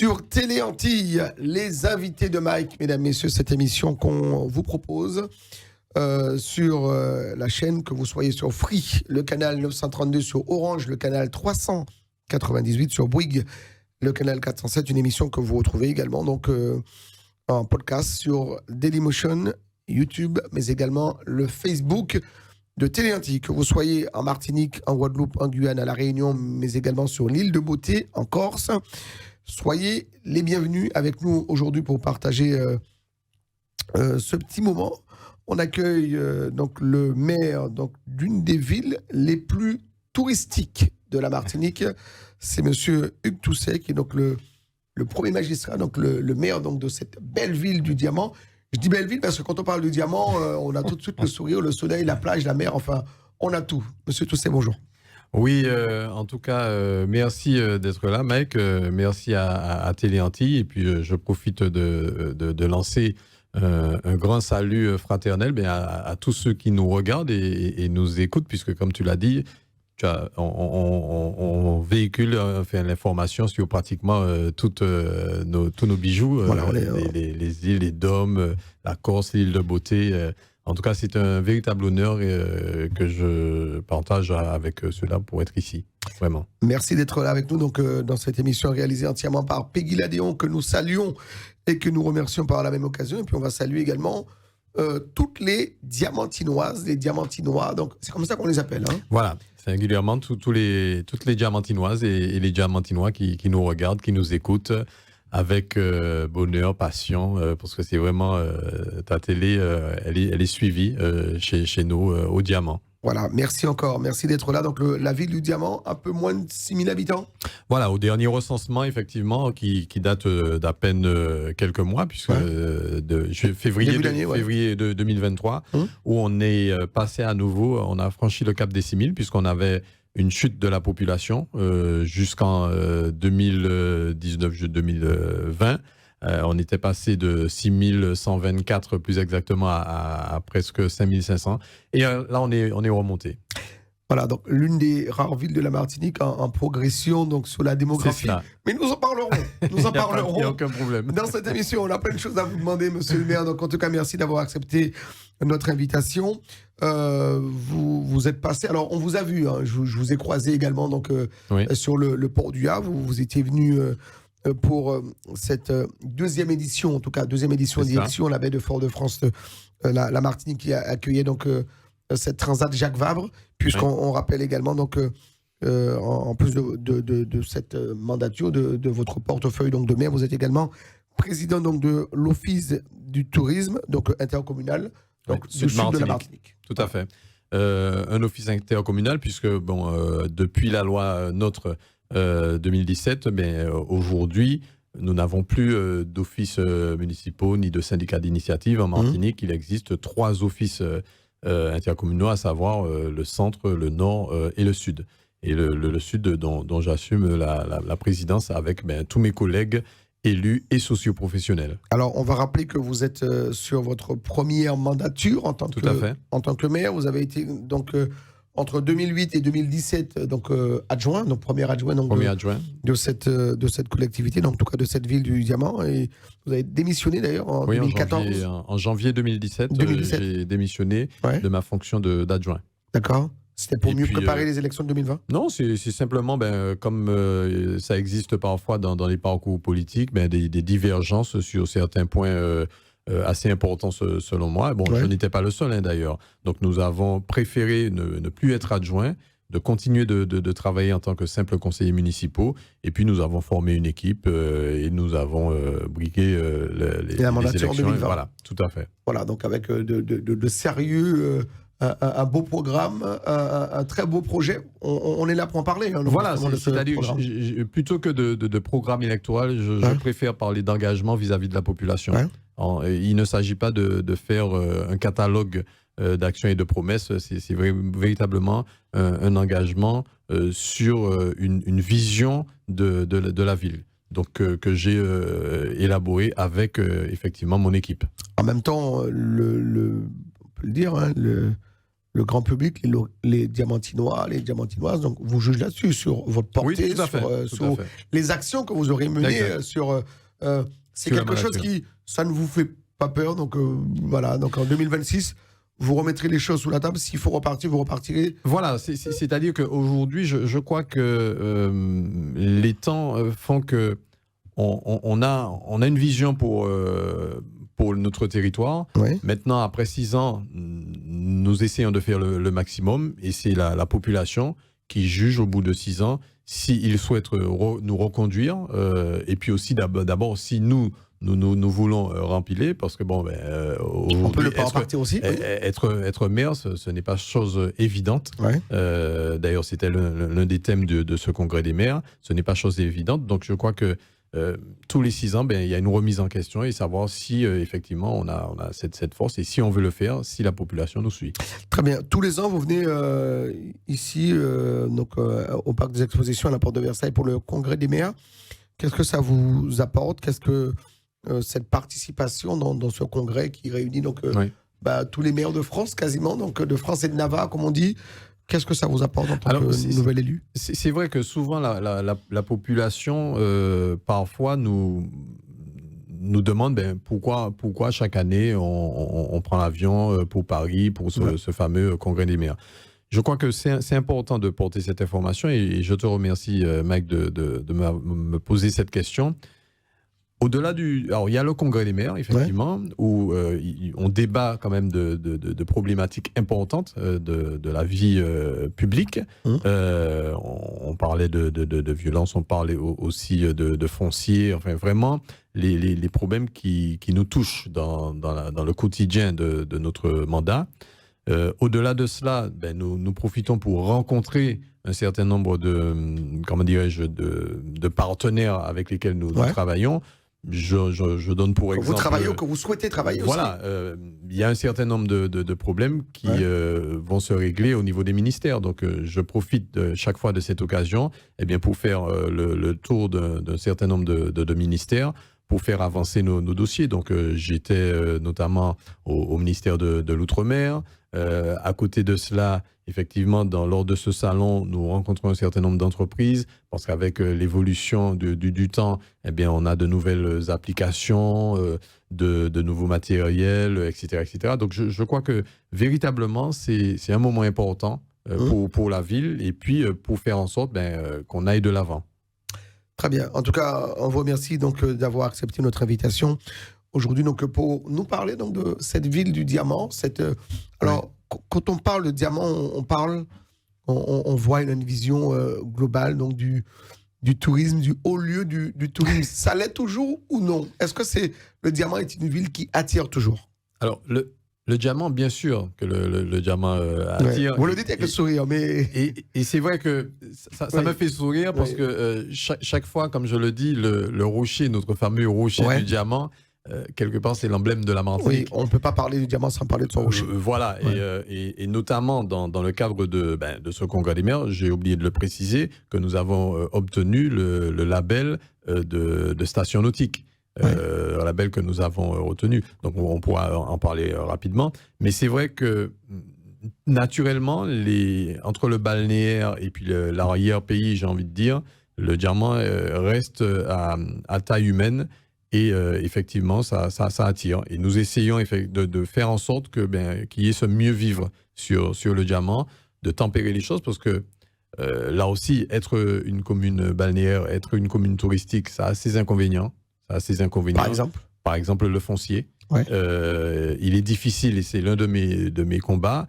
Sur Télé Antilles, les invités de Mike, mesdames, messieurs, cette émission qu'on vous propose sur la chaîne, que vous soyez sur Free, le canal 932, sur Orange, le canal 398, sur Bouygues, le canal 407, une émission que vous retrouvez également donc en podcast sur Dailymotion, YouTube, mais également le Facebook de Télé Antilles, que vous soyez en Martinique, en Guadeloupe, en Guyane, à La Réunion, mais également sur l'île de Beauté, en Corse. Soyez les bienvenus avec nous aujourd'hui pour partager ce petit moment. On accueille donc le maire donc, d'une des villes les plus touristiques de la Martinique. C'est monsieur Hugues Toussaint, qui est donc le premier magistrat, donc le maire donc, de cette belle ville du Diamant. Je dis belle ville parce que quand on parle du Diamant, on a tout de suite le sourire, le soleil, la plage, la mer, enfin, on a tout. Monsieur Toussaint, bonjour. Oui, en tout cas, merci d'être là, Mike. Merci à Télé Antilles. Et puis, je profite de lancer un grand salut fraternel à tous ceux qui nous regardent et nous écoutent, puisque, comme tu l'as dit, on véhicule l'information sur pratiquement tous nos bijoux, voilà, les îles, les dômes, la Corse, l'île de Beauté. En tout cas, c'est un véritable honneur que je partage avec ceux-là pour être ici, vraiment. Merci d'être là avec nous donc, dans cette émission réalisée entièrement par Peggy Ladéon, que nous saluons et que nous remercions par la même occasion. Et puis on va saluer également toutes les diamantinoises, les diamantinois, donc c'est comme ça qu'on les appelle. Hein. Voilà, singulièrement toutes les diamantinoises et les diamantinois qui nous regardent, qui nous écoutent avec bonheur, passion, parce que c'est vraiment ta télé, elle est suivie chez nous au Diamant. Voilà, merci encore, merci d'être là. Donc la ville du Diamant, un peu moins de 6 000 habitants. Voilà, au dernier recensement, effectivement, qui date d'à peine quelques mois, puisque février de 2023, où on est passé à nouveau, on a franchi le cap des 6 000, puisqu'on avait une chute de la population jusqu'en 2019-2020. On était passé de 6 124 plus exactement à presque 5 500. Et là, on est remonté. Voilà, donc l'une des rares villes de la Martinique en progression donc, sur la démographie. Mais nous en parlerons. Nous en parlerons. Il n'y a aucun problème. Dans cette émission, on a plein de choses à vous demander, monsieur le maire. Donc en tout cas, merci d'avoir accepté notre invitation. Vous êtes passé, alors on vous a vu, hein, je vous ai croisé également donc, sur le port du Havre. Vous étiez venu pour cette deuxième édition, en tout cas deuxième édition d'élection, la baie de Fort-de-France, la Martinique qui accueillait donc cette transat Jacques Vabre, puisqu'on rappelle également donc en plus de cette mandature de votre portefeuille donc de maire, vous êtes également président donc de l'office du tourisme donc intercommunal donc du sud de la Martinique. Tout à fait. Un office intercommunal puisque depuis la loi NOTRe 2017, aujourd'hui, nous n'avons plus d'offices municipaux ni de syndicats d'initiative en Martinique. Il existe 3 offices intercommunaux, à savoir le centre, le nord et le sud. Et le sud dont j'assume la présidence avec tous mes collègues élus et socioprofessionnels. Alors, on va rappeler que vous êtes sur votre première mandature en tant que maire. Vous avez été donc entre 2008 et 2017 donc adjoint, donc premier adjoint donc de cette collectivité, donc en tout cas de cette ville du Diamant, et vous avez démissionné d'ailleurs en 2014. En janvier 2017. J'ai démissionné de ma fonction d'adjoint. D'accord. C'était pour mieux préparer les élections de 2020 ? Non, c'est simplement, comme ça existe parfois dans les parcours politiques, des divergences sur certains points assez importants selon moi. Je n'étais pas le seul d'ailleurs. Donc nous avons préféré ne plus être adjoint, de continuer de travailler en tant que simple conseiller municipaux. Et puis nous avons formé une équipe et nous avons brigué les mandature élections. En 2020. Voilà, tout à fait. Voilà, donc avec de sérieux... Un beau programme, un très beau projet. On est là pour en parler. Hein, voilà, c'est-à-dire, plutôt que de programme électoral, je préfère parler d'engagement vis-à-vis de la population. Il ne s'agit pas de faire un catalogue d'actions et de promesses, c'est véritablement un engagement sur une vision de la ville. Donc, que j'ai élaboré avec effectivement mon équipe. En même temps, on peut le dire, le grand public, les diamantinois, les diamantinoises, donc vous jugez là-dessus, sur votre portée, Oui, tout à fait, sur les actions que vous aurez menées, c'est Sur la quelque chose mandature. qui, ça ne vous fait pas peur, donc voilà, donc en 2026, vous remettrez les choses sous la table, s'il faut repartir, vous repartirez. Voilà, c'est-à-dire qu'aujourd'hui, je crois que les temps font que on a une vision pour notre territoire. Oui. Maintenant, après 6 ans, nous essayons de faire le maximum et c'est la population qui juge au bout de 6 ans s'ils souhaitent nous reconduire et puis aussi d'abord si nous voulons remplir parce que bon, On peut le pas repartir aussi. Oui. être maire, ce n'est pas chose évidente. Ouais. D'ailleurs, c'était l'un des thèmes de ce congrès des maires. Ce n'est pas chose évidente. Donc, je crois que tous les 6 ans, il y a une remise en question et savoir si effectivement on a cette force et si on veut le faire, si la population nous suit. Très bien. Tous les ans, vous venez ici, au Parc des Expositions à la Porte de Versailles pour le congrès des maires. Qu'est-ce que ça vous apporte? Qu'est-ce que cette participation dans ce congrès qui réunit donc, Oui. tous les maires de France, quasiment, donc de France et de Navarre, comme on dit. Qu'est-ce que ça vous apporte en tant que nouvel élu? C'est vrai que souvent la population parfois nous demande pourquoi chaque année on prend l'avion pour Paris pour ce fameux congrès des maires. Je crois que c'est important de porter cette information et je te remercie Mike de me poser cette question. Au-delà alors il y a le congrès des maires, effectivement, où on débat quand même de problématiques importantes de la vie publique. On parlait de violence, on parlait aussi de foncier, enfin vraiment les problèmes qui nous touchent dans le quotidien de notre mandat. Au-delà de cela, nous profitons pour rencontrer un certain nombre de partenaires avec lesquels nous travaillons. Je donne pour exemple... Vous travaillez, que vous souhaitez travailler voilà, aussi. Il y a un certain nombre de problèmes qui vont se régler au niveau des ministères. Donc, je profite chaque fois de cette occasion pour faire le tour d'un certain nombre de ministères pour faire avancer nos dossiers. Donc, j'étais notamment au ministère de l'Outre-mer. À côté de cela, effectivement, lors de ce salon, nous rencontrons un certain nombre d'entreprises parce qu'avec l'évolution du temps, on a de nouvelles applications, de nouveaux matériels, etc., etc. Donc, je crois que véritablement, c'est un moment important pour la ville et puis pour faire en sorte qu'on aille de l'avant. Très bien. En tout cas, on vous remercie donc d'avoir accepté notre invitation aujourd'hui donc pour nous parler donc de cette ville du diamant. Alors, quand on parle de diamant, on voit une vision globale donc du tourisme, du haut lieu du tourisme. Ça l'est toujours ou non? Est-ce que le diamant est une ville qui attire toujours? Alors, le diamant, bien sûr que le diamant attire. Vous le dites avec le sourire, mais... Et c'est vrai que ça me fait sourire parce que chaque fois, comme je le dis, le rocher, notre fameux rocher du diamant, quelque part, c'est l'emblème de la Martinique. Oui, on ne peut pas parler du diamant sans parler de son rocher. Voilà, et notamment dans le cadre de ce congrès des maires, j'ai oublié de le préciser, que nous avons obtenu le label de station nautique. Un label que nous avons retenu. Donc, on pourra en parler rapidement. Mais c'est vrai que, naturellement, entre le balnéaire et puis l'arrière-pays, j'ai envie de dire, le diamant reste à taille humaine. Et effectivement, ça attire. Et nous essayons de faire en sorte qu'il y ait ce mieux vivre sur le diamant, de tempérer les choses, parce que là aussi, être une commune balnéaire, être une commune touristique, ça a ses inconvénients. Par exemple, le foncier. Il est difficile, et c'est l'un de mes combats,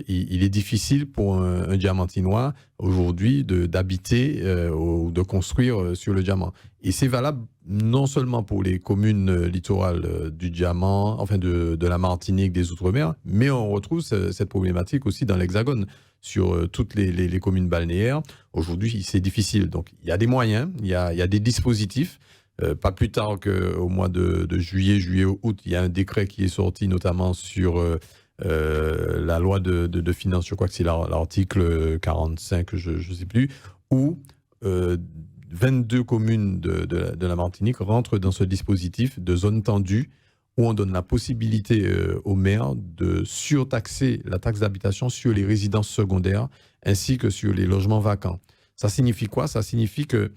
il est difficile pour un diamantinois aujourd'hui d'habiter ou de construire sur le diamant. Et c'est valable non seulement pour les communes littorales du diamant, enfin de la Martinique, des Outre-mer, mais on retrouve cette problématique aussi dans l'Hexagone, sur toutes les communes balnéaires. Aujourd'hui, c'est difficile. Donc, il y a des moyens, il y a des dispositifs. Pas plus tard qu'au mois de juillet, août, il y a un décret qui est sorti notamment sur la loi de finances, je crois que c'est l'article 45, je ne sais plus, où 22 communes de la Martinique rentrent dans ce dispositif de zone tendue où on donne la possibilité aux maires de surtaxer la taxe d'habitation sur les résidences secondaires ainsi que sur les logements vacants. Ça signifie quoi? Ça signifie que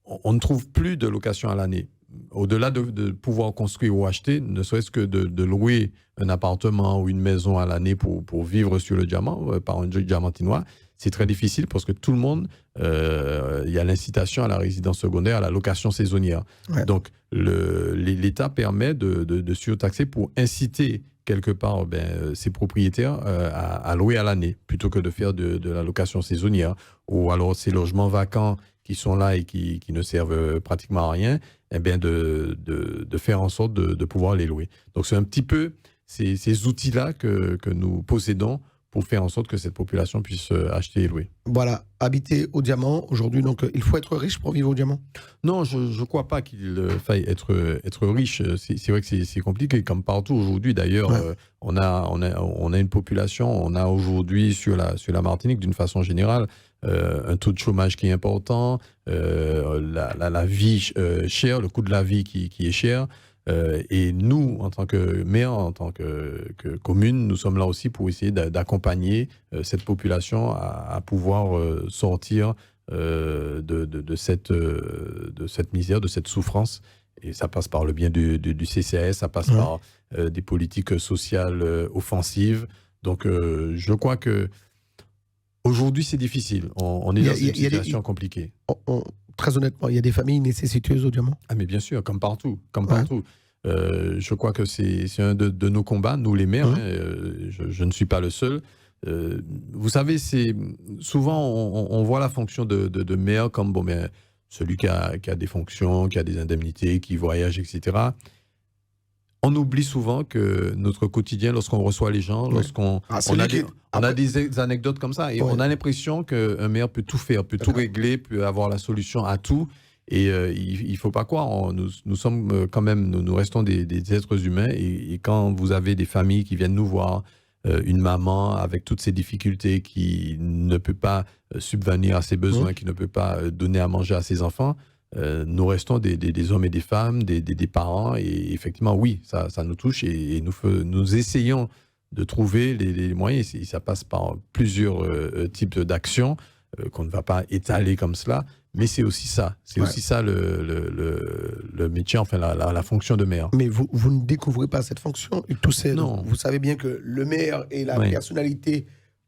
on ne trouve plus de location à l'année. Au-delà de pouvoir construire ou acheter, ne serait-ce que de louer un appartement ou une maison à l'année pour vivre sur le diamant, par un diamantinois, c'est très difficile parce que tout le monde, il y a l'incitation à la résidence secondaire, à la location saisonnière. Ouais. Donc, l'État permet de surtaxer pour inciter quelque part ces propriétaires à louer à l'année plutôt que de faire de la location saisonnière. Ou alors ces logements vacants qui sont là et qui ne servent pratiquement à rien, eh bien de faire en sorte de pouvoir les louer. Donc c'est un petit peu ces outils-là que nous possédons pour faire en sorte que cette population puisse acheter et louer. Voilà, habiter au diamant aujourd'hui, donc il faut être riche pour vivre au diamant? Non, je ne crois pas qu'il faille être riche. C'est vrai que c'est compliqué, comme partout aujourd'hui. D'ailleurs, ouais. On a une population, on a aujourd'hui sur la Martinique, d'une façon générale, un taux de chômage qui est important, la vie chère, le coût de la vie qui est cher. Et nous, en tant que maire, en tant que commune, nous sommes là aussi pour essayer d'accompagner cette population à pouvoir sortir de cette misère, de cette souffrance. Et ça passe par le bien du CCAS, ça passe par des politiques sociales offensives. Donc, je crois que aujourd'hui, c'est difficile. On est dans une situation compliquée. Très honnêtement, il y a des familles nécessiteuses au diamant? Ah, mais bien sûr, comme partout. Je crois que c'est un de nos combats, nous les maires. Je ne suis pas le seul. Vous savez, souvent, on voit la fonction de maire comme celui qui a des fonctions, qui a des indemnités, qui voyage, etc. On oublie souvent que notre quotidien, lorsqu'on reçoit les gens, lorsqu'on on a des anecdotes comme ça, et on a l'impression qu'un maire peut tout faire, peut tout régler, peut avoir la solution à tout. Et il ne faut pas croire, nous sommes quand même, nous restons des êtres humains, et quand vous avez des familles qui viennent nous voir, une maman avec toutes ses difficultés, qui ne peut pas subvenir à ses besoins, qui ne peut pas donner à manger à ses enfants, nous restons des hommes et des femmes, des parents, et effectivement, oui, ça nous touche, et nous essayons de trouver les moyens, et ça passe par plusieurs types d'actions qu'on ne va pas étaler comme cela, mais c'est aussi ça, aussi ça le métier, enfin la fonction de maire. Mais vous ne découvrez pas cette fonction, non. Vous savez bien que le maire est la personnalité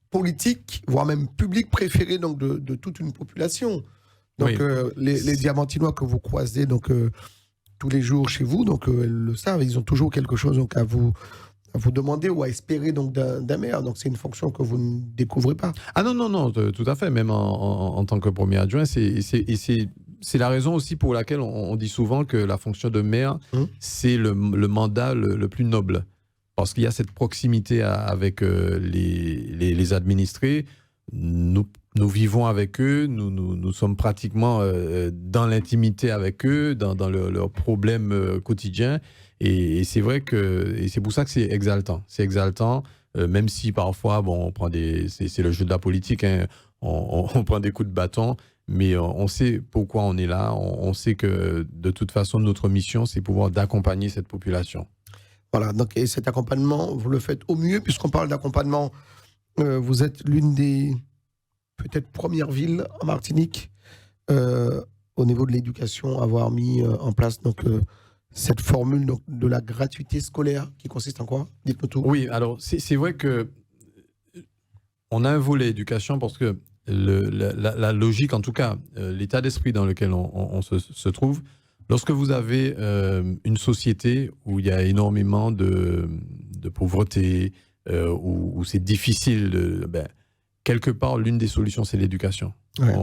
politique, voire même publique préférée donc, de toute une population. Donc les diamantinois que vous croisez donc, tous les jours chez vous, donc elles le savent, ils ont toujours quelque chose donc, à vous demander ou à espérer donc, d'un maire. Donc c'est une fonction que vous ne découvrez pas. Ah non, tout à fait. Même en tant que premier adjoint, c'est la raison aussi pour laquelle on dit souvent que la fonction de maire, c'est le mandat le plus noble. Parce qu'il y a cette proximité avec les administrés. Nous vivons avec eux, nous sommes pratiquement dans l'intimité avec eux, dans leurs problèmes quotidiens. Et c'est vrai et c'est pour ça que c'est exaltant. C'est exaltant, même si parfois, on prend c'est le jeu de la politique, hein, on prend des coups de bâton, mais on sait pourquoi on est là. On sait que de toute façon, notre mission, c'est pouvoir d'accompagner cette population. Voilà, donc et cet accompagnement, vous le faites au mieux, puisqu'on parle d'accompagnement. Vous êtes l'une des peut-être premières villes en Martinique au niveau de l'éducation à avoir mis en place donc, cette formule donc, de la gratuité scolaire qui consiste en quoi? Dites-nous tout. Oui, alors c'est vrai que on a un volet éducation parce que la logique, en tout cas, l'état d'esprit dans lequel on se trouve, lorsque vous avez une société où il y a énormément de pauvreté, où c'est difficile, quelque part, l'une des solutions, c'est l'éducation. Ouais.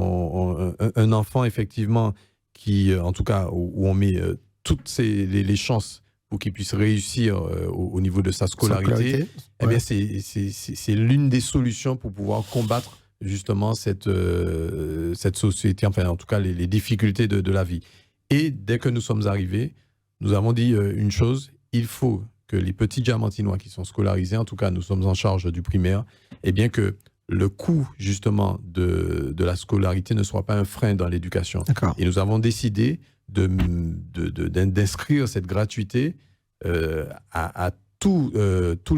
Un enfant, effectivement, qui, en tout cas, où on met toutes les chances pour qu'il puisse réussir au niveau de sa scolarité, eh bien, c'est l'une des solutions pour pouvoir combattre justement cette société, enfin, en tout cas, les difficultés de la vie. Et dès que nous sommes arrivés, nous avons dit une chose, il faut que les petits diamantinois qui sont scolarisés, en tout cas, nous sommes en charge du primaire, eh bien que le coût, justement, de la scolarité ne soit pas un frein dans l'éducation. Et nous avons décidé d'inscrire cette gratuité à tous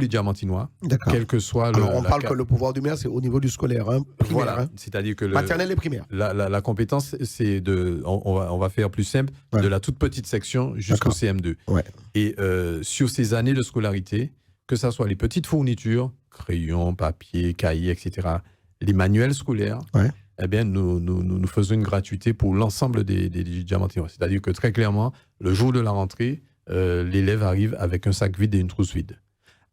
les Diamantinois, quel que soit le... Alors, on parle que le pouvoir du maire, c'est au niveau du scolaire, primaire. Voilà, c'est-à-dire que maternelle et primaire. La compétence, c'est on va faire plus simple, de la toute petite section jusqu'au CM2. Ouais. Et sur ces années de scolarité, que ce soit les petites fournitures, crayons, papier, cahiers, etc., les manuels scolaires, eh bien, nous faisons une gratuité pour l'ensemble des Diamantinois. C'est-à-dire que très clairement, le jour de la rentrée, l'élève arrive avec un sac vide et une trousse vide.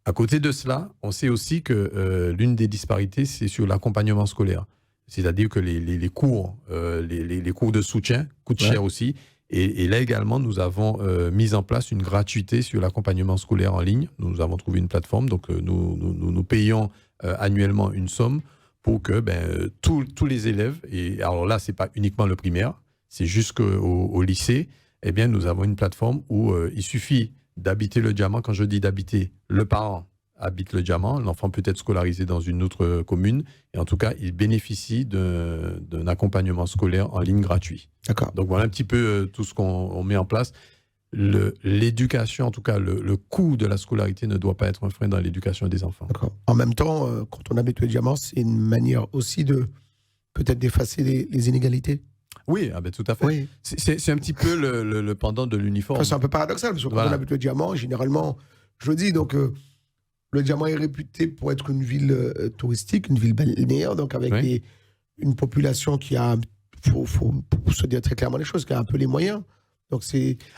À côté de cela, on sait aussi que l'une des disparités, c'est sur l'accompagnement scolaire. C'est-à-dire que les cours, les cours de soutien coûtent cher aussi. Et là également, nous avons mis en place une gratuité sur l'accompagnement scolaire en ligne. Nous avons trouvé une plateforme, donc nous payons annuellement une somme pour que tous les élèves, et alors là, ce n'est pas uniquement le primaire, c'est jusqu'au lycée, eh bien, nous avons une plateforme où il suffit d'habiter le Diamant. Quand je dis d'habiter, le parent habite le Diamant, l'enfant peut être scolarisé dans une autre commune, et en tout cas, il bénéficie d'un accompagnement scolaire en ligne gratuit. D'accord. Donc voilà un petit peu tout ce qu'on met en place. L'éducation, en tout cas, le coût de la scolarité ne doit pas être un frein dans l'éducation des enfants. D'accord. En même temps, quand on habite le Diamant, c'est une manière aussi de peut-être d'effacer les inégalités. Oui, tout à fait. Oui. C'est un petit peu le pendant de l'uniforme. Enfin, c'est un peu paradoxal, parce que quand on habite le Diamant, généralement, je dis, donc, le Diamant est réputé pour être une ville touristique, une ville balnéaire, donc avec une population qui a, faut se dire très clairement les choses, qui a un peu les moyens. Donc,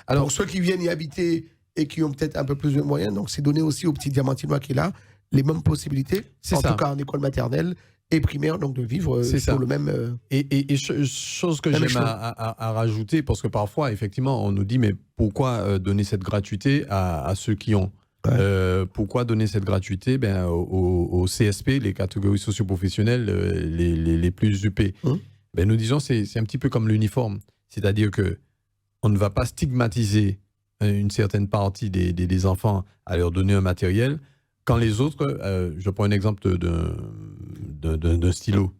pour ceux qui viennent y habiter et qui ont peut-être un peu plus de moyens, donc c'est donner aussi aux petits Diamantinois qui est là les mêmes possibilités, tout cas en école maternelle et primaire, donc de vivre sur le même... Et chose que j'aime à rajouter, parce que parfois, effectivement, on nous dit, mais pourquoi donner cette gratuité à ceux qui ont pourquoi donner cette gratuité aux CSP, les catégories socio-professionnelles les plus UP nous disons, c'est un petit peu comme l'uniforme. C'est-à-dire qu'on ne va pas stigmatiser une certaine partie des enfants à leur donner un matériel, quand les autres, je prends un exemple d'un stylo.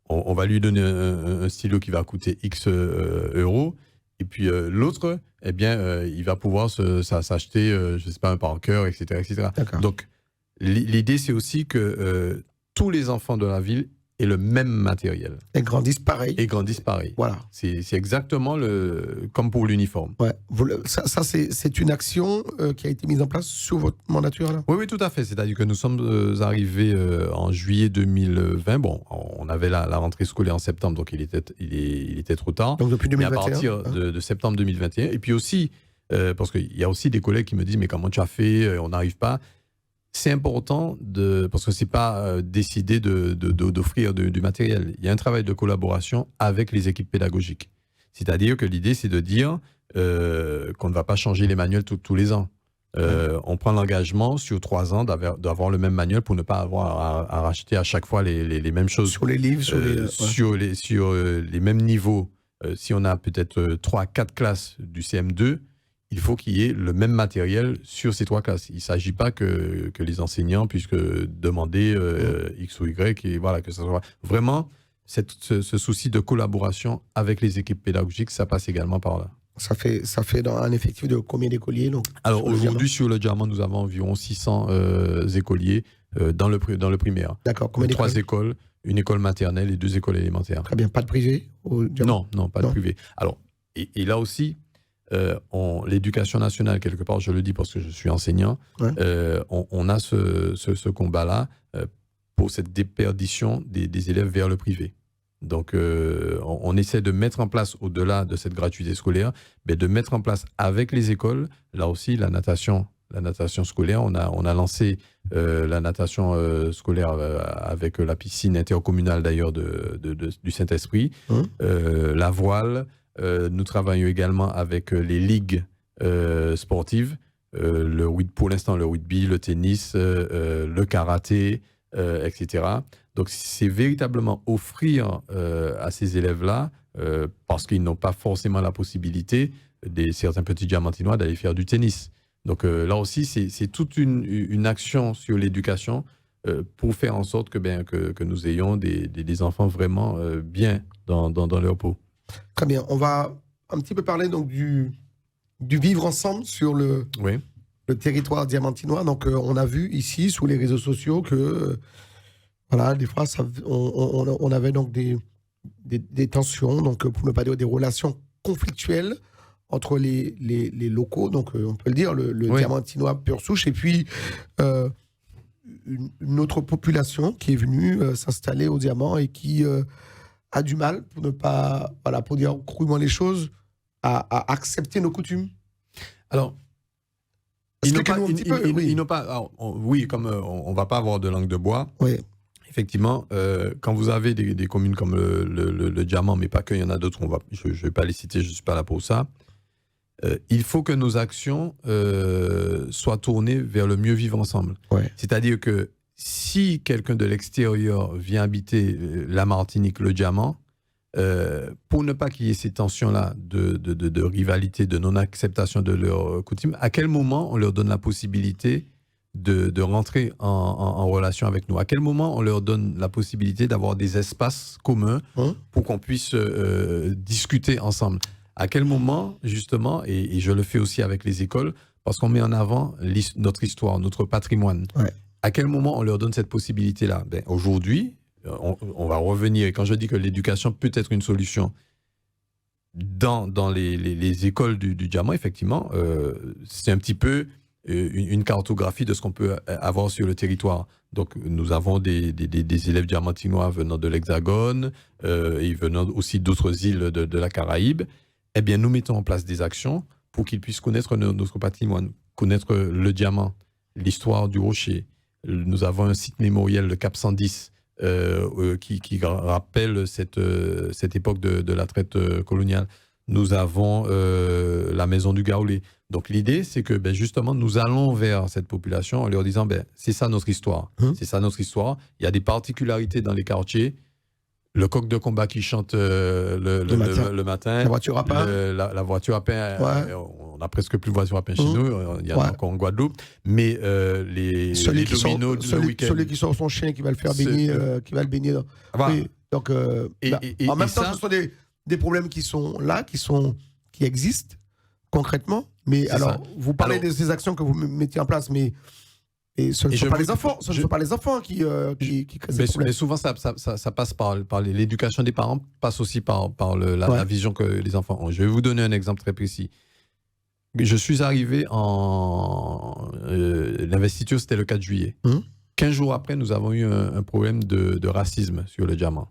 On va lui donner un stylo qui va coûter X euros, et puis l'autre, eh bien, il va pouvoir s'acheter, je ne sais pas, un Parker, etc. etc. Donc, l'idée, c'est aussi que tous les enfants de la ville aient le même matériel. Et grandissent pareil. Voilà. C'est exactement comme pour l'uniforme. Ouais. Ça c'est une action qui a été mise en place sous votre mandature, là ? Oui, tout à fait. C'est-à-dire que nous sommes arrivés en juillet 2020. Bon, on avait la rentrée scolaire en septembre, donc il était trop tard. Donc depuis 2021. Mais à partir de septembre 2021. Et puis aussi, parce qu'il y a aussi des collègues qui me disent, mais comment tu as fait ? On n'arrive pas. C'est important, parce que ce n'est pas décider d'offrir du matériel. Il y a un travail de collaboration avec les équipes pédagogiques. C'est-à-dire que l'idée, c'est de dire qu'on ne va pas changer les manuels tous les ans. On prend l'engagement sur 3 ans d'avoir le même manuel pour ne pas avoir à racheter à chaque fois les mêmes choses. Sur les livres, sur les mêmes niveaux. Si on a peut-être 3-4 classes du CM2, il faut qu'il y ait le même matériel sur ces 3 classes. Il ne s'agit pas que les enseignants puissent demander X ou Y, et voilà, que ça soit vraiment ce souci de collaboration avec les équipes pédagogiques, ça passe également par là. Ça fait dans un effectif de combien d'écoliers donc, Alors aujourd'hui, sur le Diamant, nous avons environ 600 écoliers dans le primaire. D'accord. Combien d'écoles ? 3 écoles, une école maternelle et 2 écoles élémentaires. Très bien. Pas de privé au Diamant ? Non, pas de privé. Alors, et là aussi, l'éducation nationale, quelque part, je le dis parce que je suis enseignant, on a ce combat-là pour cette déperdition des élèves vers le privé. Donc, on essaie de mettre en place, au-delà de cette gratuité scolaire, de mettre en place avec les écoles, là aussi, la natation scolaire. On a lancé la natation scolaire avec la piscine intercommunale, d'ailleurs, du Saint-Esprit, la voile. Nous travaillons également avec les ligues sportives, pour l'instant le rugby, le tennis, le karaté, etc. Donc c'est véritablement offrir à ces élèves-là, parce qu'ils n'ont pas forcément la possibilité, certains petits Diamantinois, d'aller faire du tennis. Donc là aussi, c'est toute une action sur l'éducation pour faire en sorte que nous ayons des enfants vraiment bien dans leur peau. Très bien. On va un petit peu parler donc du vivre ensemble sur le territoire diamantinois. Donc, on a vu ici, sous les réseaux sociaux, que voilà, des fois, on avait donc des tensions, donc pour ne pas dire des relations conflictuelles entre les locaux, donc on peut le dire, le diamantinois pure souche, et puis une autre population qui est venue s'installer au diamant et qui a du mal, pour ne pas, voilà, pour dire crûment les choses, à accepter nos coutumes. Alors, ils n'ont pas. Alors, oui, comme on ne va pas avoir de langue de bois. Oui. Effectivement, quand vous avez des communes comme le Diamant, mais pas que, il y en a d'autres, je ne vais pas les citer, je ne suis pas là pour ça. Il faut que nos actions soient tournées vers le mieux vivre ensemble. Ouais. C'est-à-dire que si quelqu'un de l'extérieur vient habiter la Martinique, le Diamant, pour ne pas qu'il y ait ces tensions-là de rivalité, de non-acceptation de leurs coutumes, à quel moment on leur donne la possibilité de rentrer en relation avec nous? À quel moment on leur donne la possibilité d'avoir des espaces communs pour qu'on puisse discuter ensemble? À quel moment, justement, et je le fais aussi avec les écoles, parce qu'on met en avant notre histoire, notre patrimoine. Ouais. À quel moment on leur donne cette possibilité-là? Aujourd'hui, on va revenir, et quand je dis que l'éducation peut être une solution, dans les écoles du Diamant, effectivement, c'est un petit peu une cartographie de ce qu'on peut avoir sur le territoire. Donc, nous avons des élèves diamantinois venant de l'Hexagone et venant aussi d'autres îles de la Caraïbe. Eh bien, nous mettons en place des actions pour qu'ils puissent connaître notre patrimoine, connaître le diamant, l'histoire du rocher. Nous avons un site mémoriel, le Cap 110, qui rappelle cette époque de la traite coloniale. Nous avons la maison du Gaoulé. Donc l'idée, c'est que justement, nous allons vers cette population en leur disant, c'est ça notre histoire. C'est ça notre histoire. Il y a des particularités dans les quartiers. Le coq de combat qui chante le matin. La voiture à pain. La voiture à pain. Ouais. On n'a presque plus de voiture à pain chez nous. Il y en a encore en Guadeloupe. Mais les dominos le week-end. Celui qui sort son chien, qui va le faire baigner. Qui va le baigner. Voilà. Oui, donc, en même temps, ce sont des problèmes qui sont là, qui existent concrètement. Mais alors, vous parlez de ces actions que vous mettez en place, mais ce ne sont pas les enfants. Ce ne sont pas les enfants qui créent ces problèmes. Mais souvent, ça passe par l'éducation des parents, passe aussi par la vision que les enfants ont. Je vais vous donner un exemple très précis. Je suis arrivé l'investiture, c'était le 4 juillet. 15 jours après, nous avons eu un problème de racisme sur le Diamant.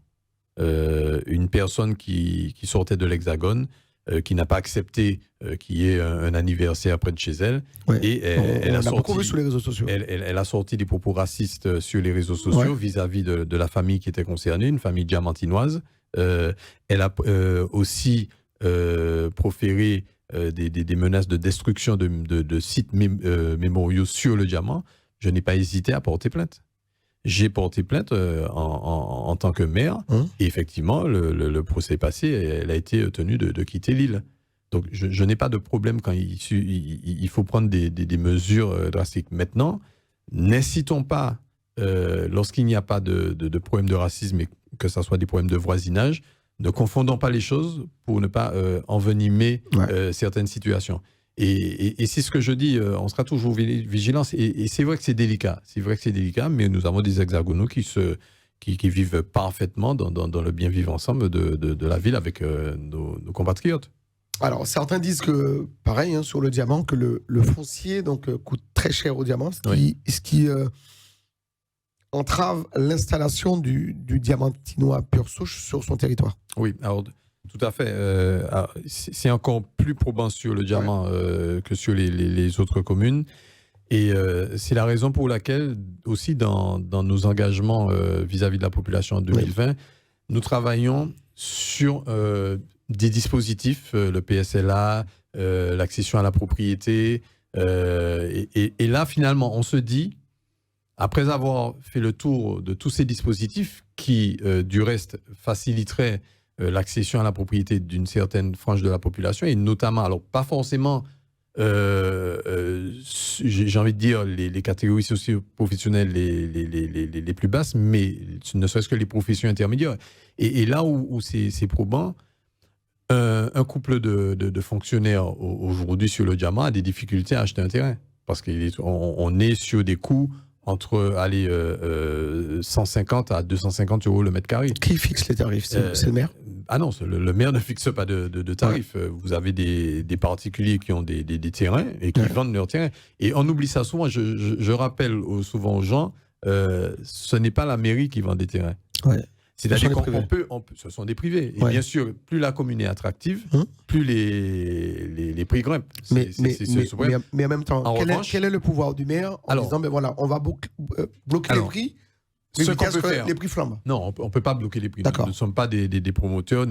Une personne qui sortait de l'Hexagone, qui n'a pas accepté qu'il y ait un anniversaire près de chez elle. Ouais. Et elle a beaucoup vu sur les réseaux sociaux. Elle a sorti des propos racistes sur les réseaux sociaux vis-à-vis de la famille qui était concernée, une famille diamantinoise. Elle a aussi proféré des menaces de destruction de sites mémoriaux sur le Diamant. Je n'ai pas hésité à porter plainte. J'ai porté plainte en tant que maire, et effectivement, le procès est passé, et elle a été tenue de quitter l'île. Donc, je n'ai pas de problème quand il faut prendre des mesures drastiques. Maintenant, n'incitons pas, lorsqu'il n'y a pas de problème de racisme, et que ce soit des problèmes de voisinage, ne confondons pas les choses pour ne pas envenimer certaines situations. Et c'est ce que je dis, on sera toujours vigilant. Et c'est vrai que c'est délicat. C'est vrai que c'est délicat, mais nous avons des hexagonaux qui vivent parfaitement dans le bien vivre ensemble de la ville avec nos compatriotes. Alors, certains disent que, pareil, sur le Diamant, que le foncier coûte très cher au Diamant, ce qui entrave l'installation du diamantinois pure souche sur son territoire. Oui, alors tout à fait. C'est encore plus probant sur le Diamant que sur les autres communes. Et c'est la raison pour laquelle, aussi dans nos engagements vis-à-vis de la population en 2020, nous travaillons sur des dispositifs, le PSLA, l'accession à la propriété. Et là, finalement, on se dit, après avoir fait le tour de tous ces dispositifs qui, du reste, faciliteraient l'accession à la propriété d'une certaine frange de la population, et notamment, alors pas forcément, j'ai envie de dire, les catégories socio-professionnelles les plus basses, mais ne serait-ce que les professions intermédiaires. Et là où c'est probant, Un couple de fonctionnaires aujourd'hui sur le diamant a des difficultés à acheter un terrain parce qu'on est sur des coûts entre 150 à 250 euros le mètre carré. Qui fixe les tarifs? C'est le maire? Ah non, le maire ne fixe pas de tarifs. Ouais. Vous avez des particuliers qui ont des terrains et qui vendent leurs terrains. Et on oublie ça souvent. Je rappelle souvent aux gens, ce n'est pas la mairie qui vend des terrains. Ouais. C'est-à-dire ce sont des privés. Et bien sûr, plus la commune est attractive, plus les prix grimpent. Mais en même temps, quel est le pouvoir du maire en disant, ben voilà, on va bloquer les prix, les prix flambent? Non, on ne peut pas bloquer les prix. Nous ne sommes pas des promoteurs.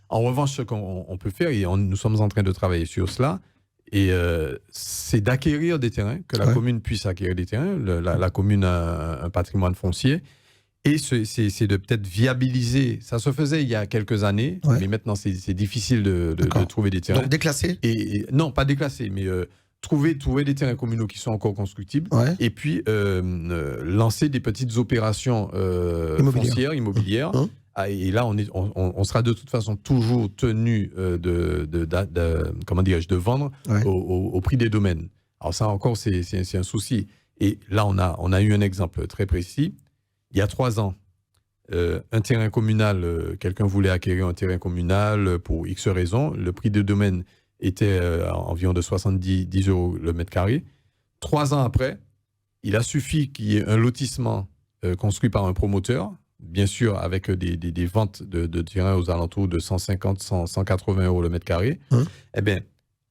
En revanche, ce qu'on peut faire, et nous sommes en train de travailler sur cela, et c'est d'acquérir des terrains, que la commune puisse acquérir des terrains. La commune a un patrimoine foncier. Et c'est de peut-être viabiliser. Ça se faisait il y a quelques années, mais maintenant c'est difficile de trouver des terrains. Donc déclasser? Non, pas déclasser, mais trouver des terrains communaux qui sont encore constructibles. Et puis lancer des petites opérations foncières, immobilières. Et là, on sera de toute façon toujours tenu de vendre au prix des domaines. Alors ça encore, c'est un souci. Et là, on a eu un exemple très précis. Il y a 3 ans, un terrain communal, quelqu'un voulait acquérir un terrain communal pour X raisons. Le prix de domaine était environ de 70 euros le mètre carré. 3 ans après, il a suffi qu'il y ait un lotissement construit par un promoteur, bien sûr avec des ventes de terrains aux alentours de 150, 180 euros le mètre carré. Eh bien,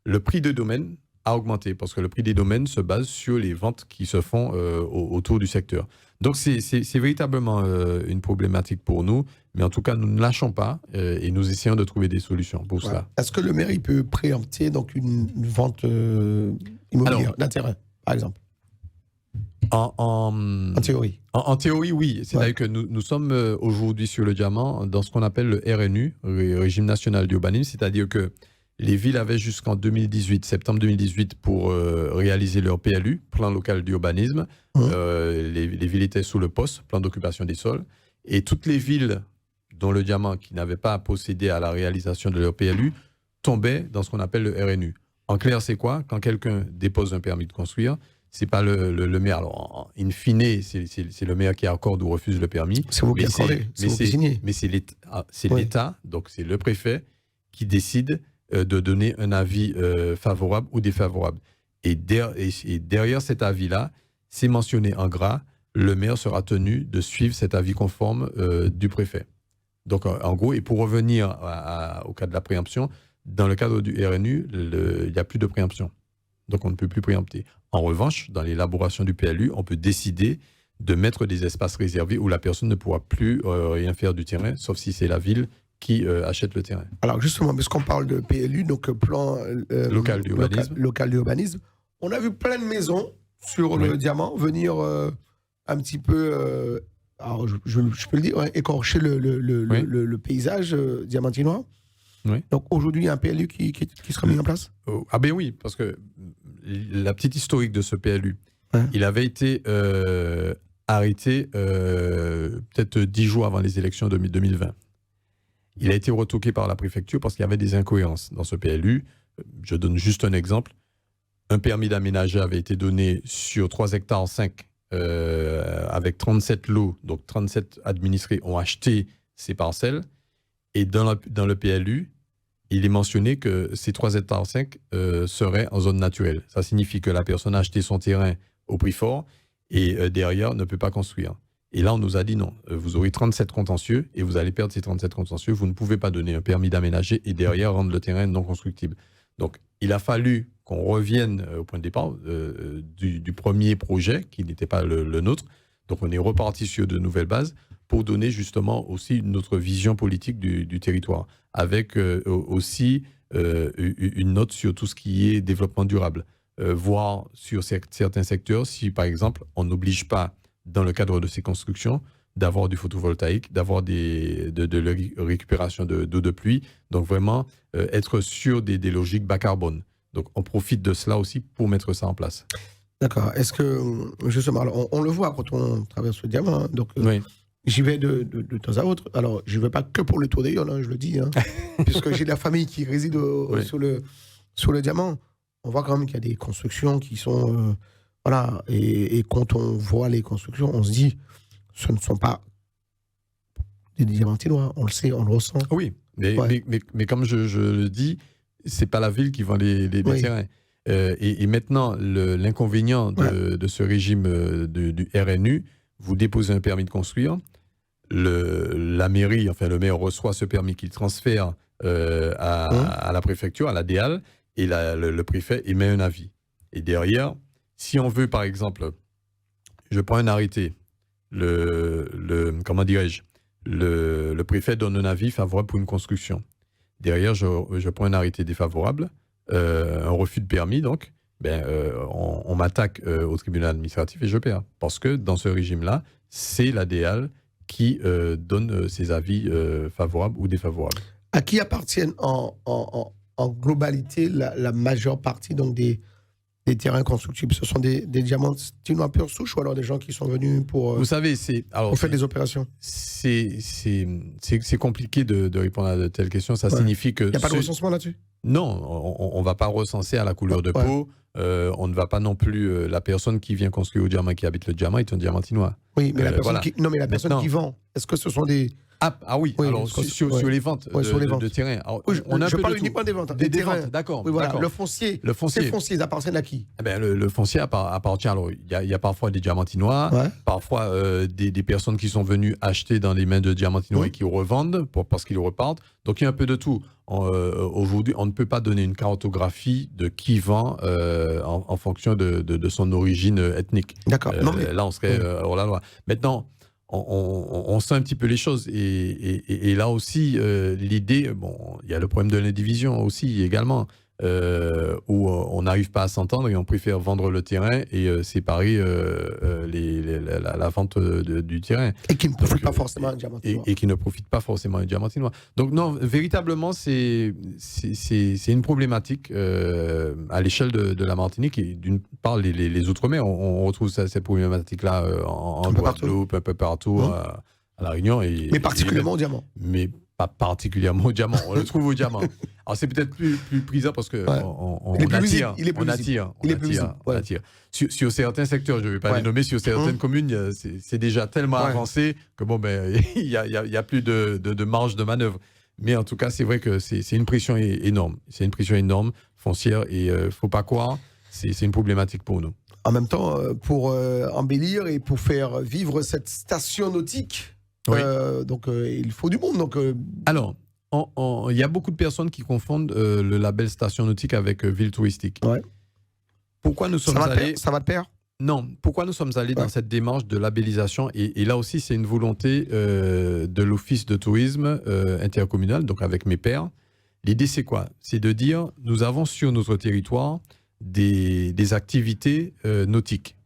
le prix de domaine a augmenté parce que le prix des domaines se base sur les ventes qui se font autour du secteur. Donc, c'est véritablement une problématique pour nous, mais en tout cas, nous ne lâchons pas et nous essayons de trouver des solutions pour cela. Est-ce que le maire il peut préempter donc, une vente immobilière d'un terrain, par exemple? En théorie. En théorie, oui. C'est-à-dire que nous sommes aujourd'hui sur le diamant dans ce qu'on appelle le RNU, Régime National d'Urbanisme, c'est-à-dire que les villes avaient jusqu'en septembre 2018, pour réaliser leur PLU, plan local d'urbanisme. Les villes étaient sous le POS, plan d'occupation des sols. Et toutes les villes dont le diamant qui n'avaient pas procédé à la réalisation de leur PLU tombaient dans ce qu'on appelle le RNU. En clair, c'est quoi? Quand quelqu'un dépose un permis de construire, c'est pas le maire. Alors, in fine, c'est le maire qui accorde ou refuse le permis. C'est vous qui accordez, c'est vous qui signez. Mais c'est l'État, donc c'est le préfet qui décide de donner un avis favorable ou défavorable. Et derrière cet avis-là, c'est mentionné en gras, le maire sera tenu de suivre cet avis conforme du préfet. Donc, en gros, et pour revenir au cas de la préemption, dans le cadre du RNU, il n'y a plus de préemption. Donc, on ne peut plus préempter. En revanche, dans l'élaboration du PLU, on peut décider de mettre des espaces réservés où la personne ne pourra plus rien faire du terrain, sauf si c'est la ville qui achète le terrain. Alors justement, puisqu'on parle de PLU, donc plan local d'urbanisme, on a vu plein de maisons sur le diamant venir un petit peu, alors je peux le dire, écorcher le paysage diamantinois. Donc aujourd'hui, il y a un PLU qui sera mis en place? Ah ben oui, parce que la petite historique de ce PLU, il avait été arrêté peut-être 10 jours avant les élections de 2020. Il a été retoqué par la préfecture parce qu'il y avait des incohérences dans ce PLU. Je donne juste un exemple. Un permis d'aménager avait été donné sur 3 hectares 5 avec 37 lots. Donc 37 administrés ont acheté ces parcelles. Et dans le PLU, il est mentionné que ces 3 hectares 5 seraient en zone naturelle. Ça signifie que la personne a acheté son terrain au prix fort et derrière ne peut pas construire. Et là, on nous a dit non, vous aurez 37 contentieux et vous allez perdre ces 37 contentieux. Vous ne pouvez pas donner un permis d'aménager et derrière rendre le terrain non constructible. Donc, il a fallu qu'on revienne au point de départ du premier projet qui n'était pas le nôtre. Donc, on est reparti sur de nouvelles bases pour donner justement aussi notre vision politique du territoire, avec aussi une note sur tout ce qui est développement durable, voir sur certains secteurs si, par exemple, on n'oblige pas dans le cadre de ces constructions, d'avoir du photovoltaïque, d'avoir de la récupération d'eau de pluie. Donc vraiment, être sur des logiques bas carbone. Donc on profite de cela aussi pour mettre ça en place. D'accord. Est-ce que, justement, alors, on le voit quand on traverse le diamant, hein, donc J'y vais de temps à autre. Alors, je ne vais pas que pour le Tour des Yonnes, je le dis, puisque j'ai de la famille qui réside Oui. sur le diamant. On voit quand même qu'il y a des constructions qui sont... voilà. Et quand on voit les constructions, on se dit, ce ne sont pas des diamantinois. On le sait, on le ressent. Oui, mais, Ouais. mais comme je le dis, c'est pas la ville qui vend les Oui. terrains. Et maintenant, l'inconvénient de ce régime du RNU, vous déposez un permis de construire, la mairie, enfin le maire reçoit ce permis qu'il transfère à la préfecture, à la DEAL, et le préfet émet un avis. Et derrière, si on veut, par exemple, je prends un arrêté, comment dirais-je, le préfet donne un avis favorable pour une construction. Derrière, je prends un arrêté défavorable, un refus de permis, donc, on m'attaque au tribunal administratif et je perds. Parce que dans ce régime-là, c'est la DEAL qui donne ses avis favorables ou défavorables. À qui appartiennent en globalité la majeure partie donc, des terrains constructibles? Ce sont des diamantinois pure souche ou alors des gens qui sont venus pour Vous savez, faire des opérations? C'est compliqué de répondre à de telles questions. Ça signifie que... Il n'y a pas de recensement là-dessus? Non, on ne va pas recenser à la couleur de peau. On ne va pas non plus... la personne qui vient construire au diamant, qui habite le diamant, est un diamantinois. Oui, mais la personne, voilà. non, mais la personne qui vend, est-ce que ce sont des... Ah oui, alors sur les ventes de terrain. Alors, Oui, on a je parle parle uniquement des ventes. Des terrains, d'accord. Oui, voilà. D'accord. Le foncier, ces fonciers, ils appartiennent à qui? Le foncier appartient. Alors, il y a parfois des diamantinois, parfois des personnes qui sont venues acheter dans les mains de diamantinois et qui revendent parce qu'ils repartent. Donc, il y a un peu de tout. Aujourd'hui, on ne peut pas donner une cartographie de qui vend en fonction de son origine ethnique. D'accord. Là, on serait hors la loi. Maintenant, on sent un petit peu les choses. Et là aussi, l'idée, il y a le problème de l'indivision aussi également, où on n'arrive pas à s'entendre et on préfère vendre le terrain et séparer la vente du terrain. Et qui ne profite pas forcément à un diamantinois. Et qui ne profite pas forcément à un diamantinois. Donc non, véritablement, c'est une problématique à l'échelle de la Martinique. Et d'une part, les Outre-mer, on retrouve cette problématique-là en Guadeloupe, un peu partout, à La Réunion. Mais particulièrement au diamant. Mais pas particulièrement au diamant. On le trouve au diamant. Alors c'est peut-être plus prisant parce que on attire. On attire. Sur certains secteurs, je ne vais pas les nommer, sur certaines communes, c'est déjà tellement avancé que il y a plus de marge de manœuvre. Mais en tout cas, c'est vrai que c'est une pression énorme. C'est une pression énorme, foncière, et il ne faut pas croire, c'est une problématique pour nous. En même temps, pour embellir et pour faire vivre cette station nautique, donc il faut du monde. Donc, Alors, il y a beaucoup de personnes qui confondent le label station nautique avec ville touristique. Ouais. Pourquoi nous sommes allés... Ça va de pair? Non. Pourquoi nous sommes allés dans cette démarche de labellisation et là aussi, c'est une volonté de l'Office de tourisme intercommunal, donc avec mes pairs. L'idée, c'est quoi? C'est de dire, nous avons sur notre territoire des activités nautiques.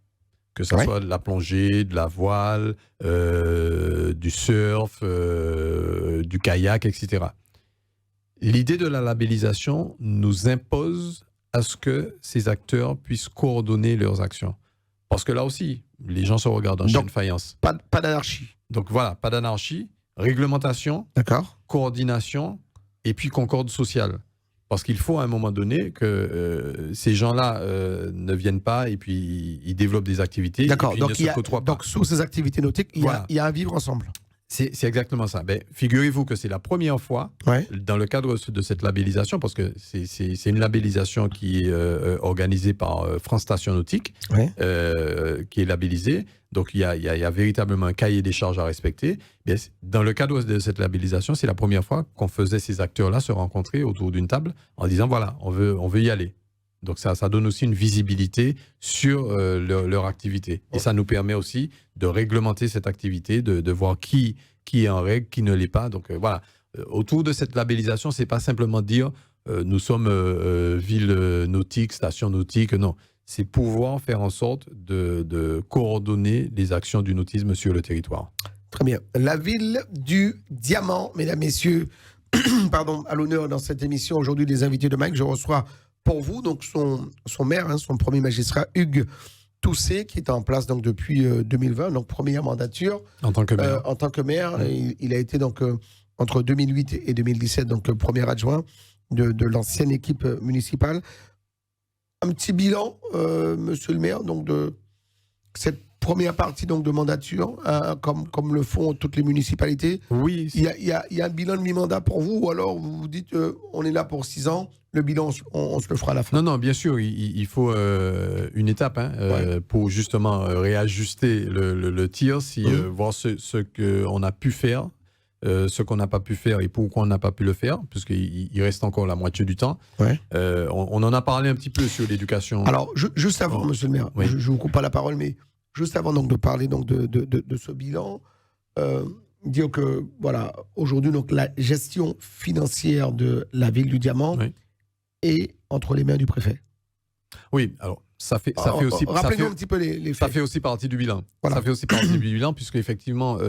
Que ce soit de la plongée, de la voile, du surf, du kayak, etc. L'idée de la labellisation nous impose à ce que ces acteurs puissent coordonner leurs actions. Parce que là aussi, les gens se regardent en chaîne faïence. Pas d'anarchie. Donc voilà, pas d'anarchie, réglementation, coordination et puis concorde sociale. Parce qu'il faut à un moment donné que ces gens-là ne viennent pas et puis ils développent des activités. D'accord, donc sous ces activités nautiques, il y a un vivre ensemble. C'est exactement ça. Figurez-vous que c'est la première fois dans le cadre de cette labellisation, parce que c'est une labellisation qui est organisée par France Station Nautique, qui est labellisée. Donc il y a véritablement un cahier des charges à respecter. Mais dans le cadre de cette labellisation, c'est la première fois qu'on faisait ces acteurs-là se rencontrer autour d'une table en disant voilà, on veut y aller. Donc ça donne aussi une visibilité sur leur activité. Et ça nous permet aussi de réglementer cette activité, de voir qui est en règle, qui ne l'est pas. Donc voilà, autour de cette labellisation, c'est pas simplement dire nous sommes ville nautique, station nautique, non. C'est pouvoir faire en sorte de coordonner les actions du nautisme sur le territoire. Très bien. La ville du Diamant, mesdames, messieurs, à l'honneur dans cette émission aujourd'hui des invités de Mike, je reçois pour vous, donc son maire, son premier magistrat, Hugues Toussé, qui est en place donc depuis 2020, donc première mandature. En tant que maire. En tant que maire, il a été donc entre 2008 et 2017 donc premier adjoint de l'ancienne équipe municipale. Un petit bilan, monsieur le maire, donc de cette première partie donc de mandature, comme le font toutes les municipalités. Oui. Il y a un bilan de mi-mandat pour vous, ou alors vous vous dites on est là pour 6 ans, le bilan on se le fera à la fin. Non, bien sûr, il faut une étape pour justement réajuster le tir, voir ce qu'on a pu faire, ce qu'on n'a pas pu faire et pourquoi on n'a pas pu le faire, puisqu'il reste encore la moitié du temps. Ouais. On en a parlé un petit peu sur l'éducation. Alors, juste avant, monsieur le maire, je ne vous coupe pas la parole, mais juste avant donc, de parler donc, de ce bilan, dire que voilà, aujourd'hui, donc, la gestion financière de la ville du Diamant est entre les mains du préfet. Oui, alors ça fait aussi. Rappelez-nous un petit peu les faits. Ça fait aussi partie du bilan. Voilà. Ça fait aussi partie du bilan, puisque effectivement,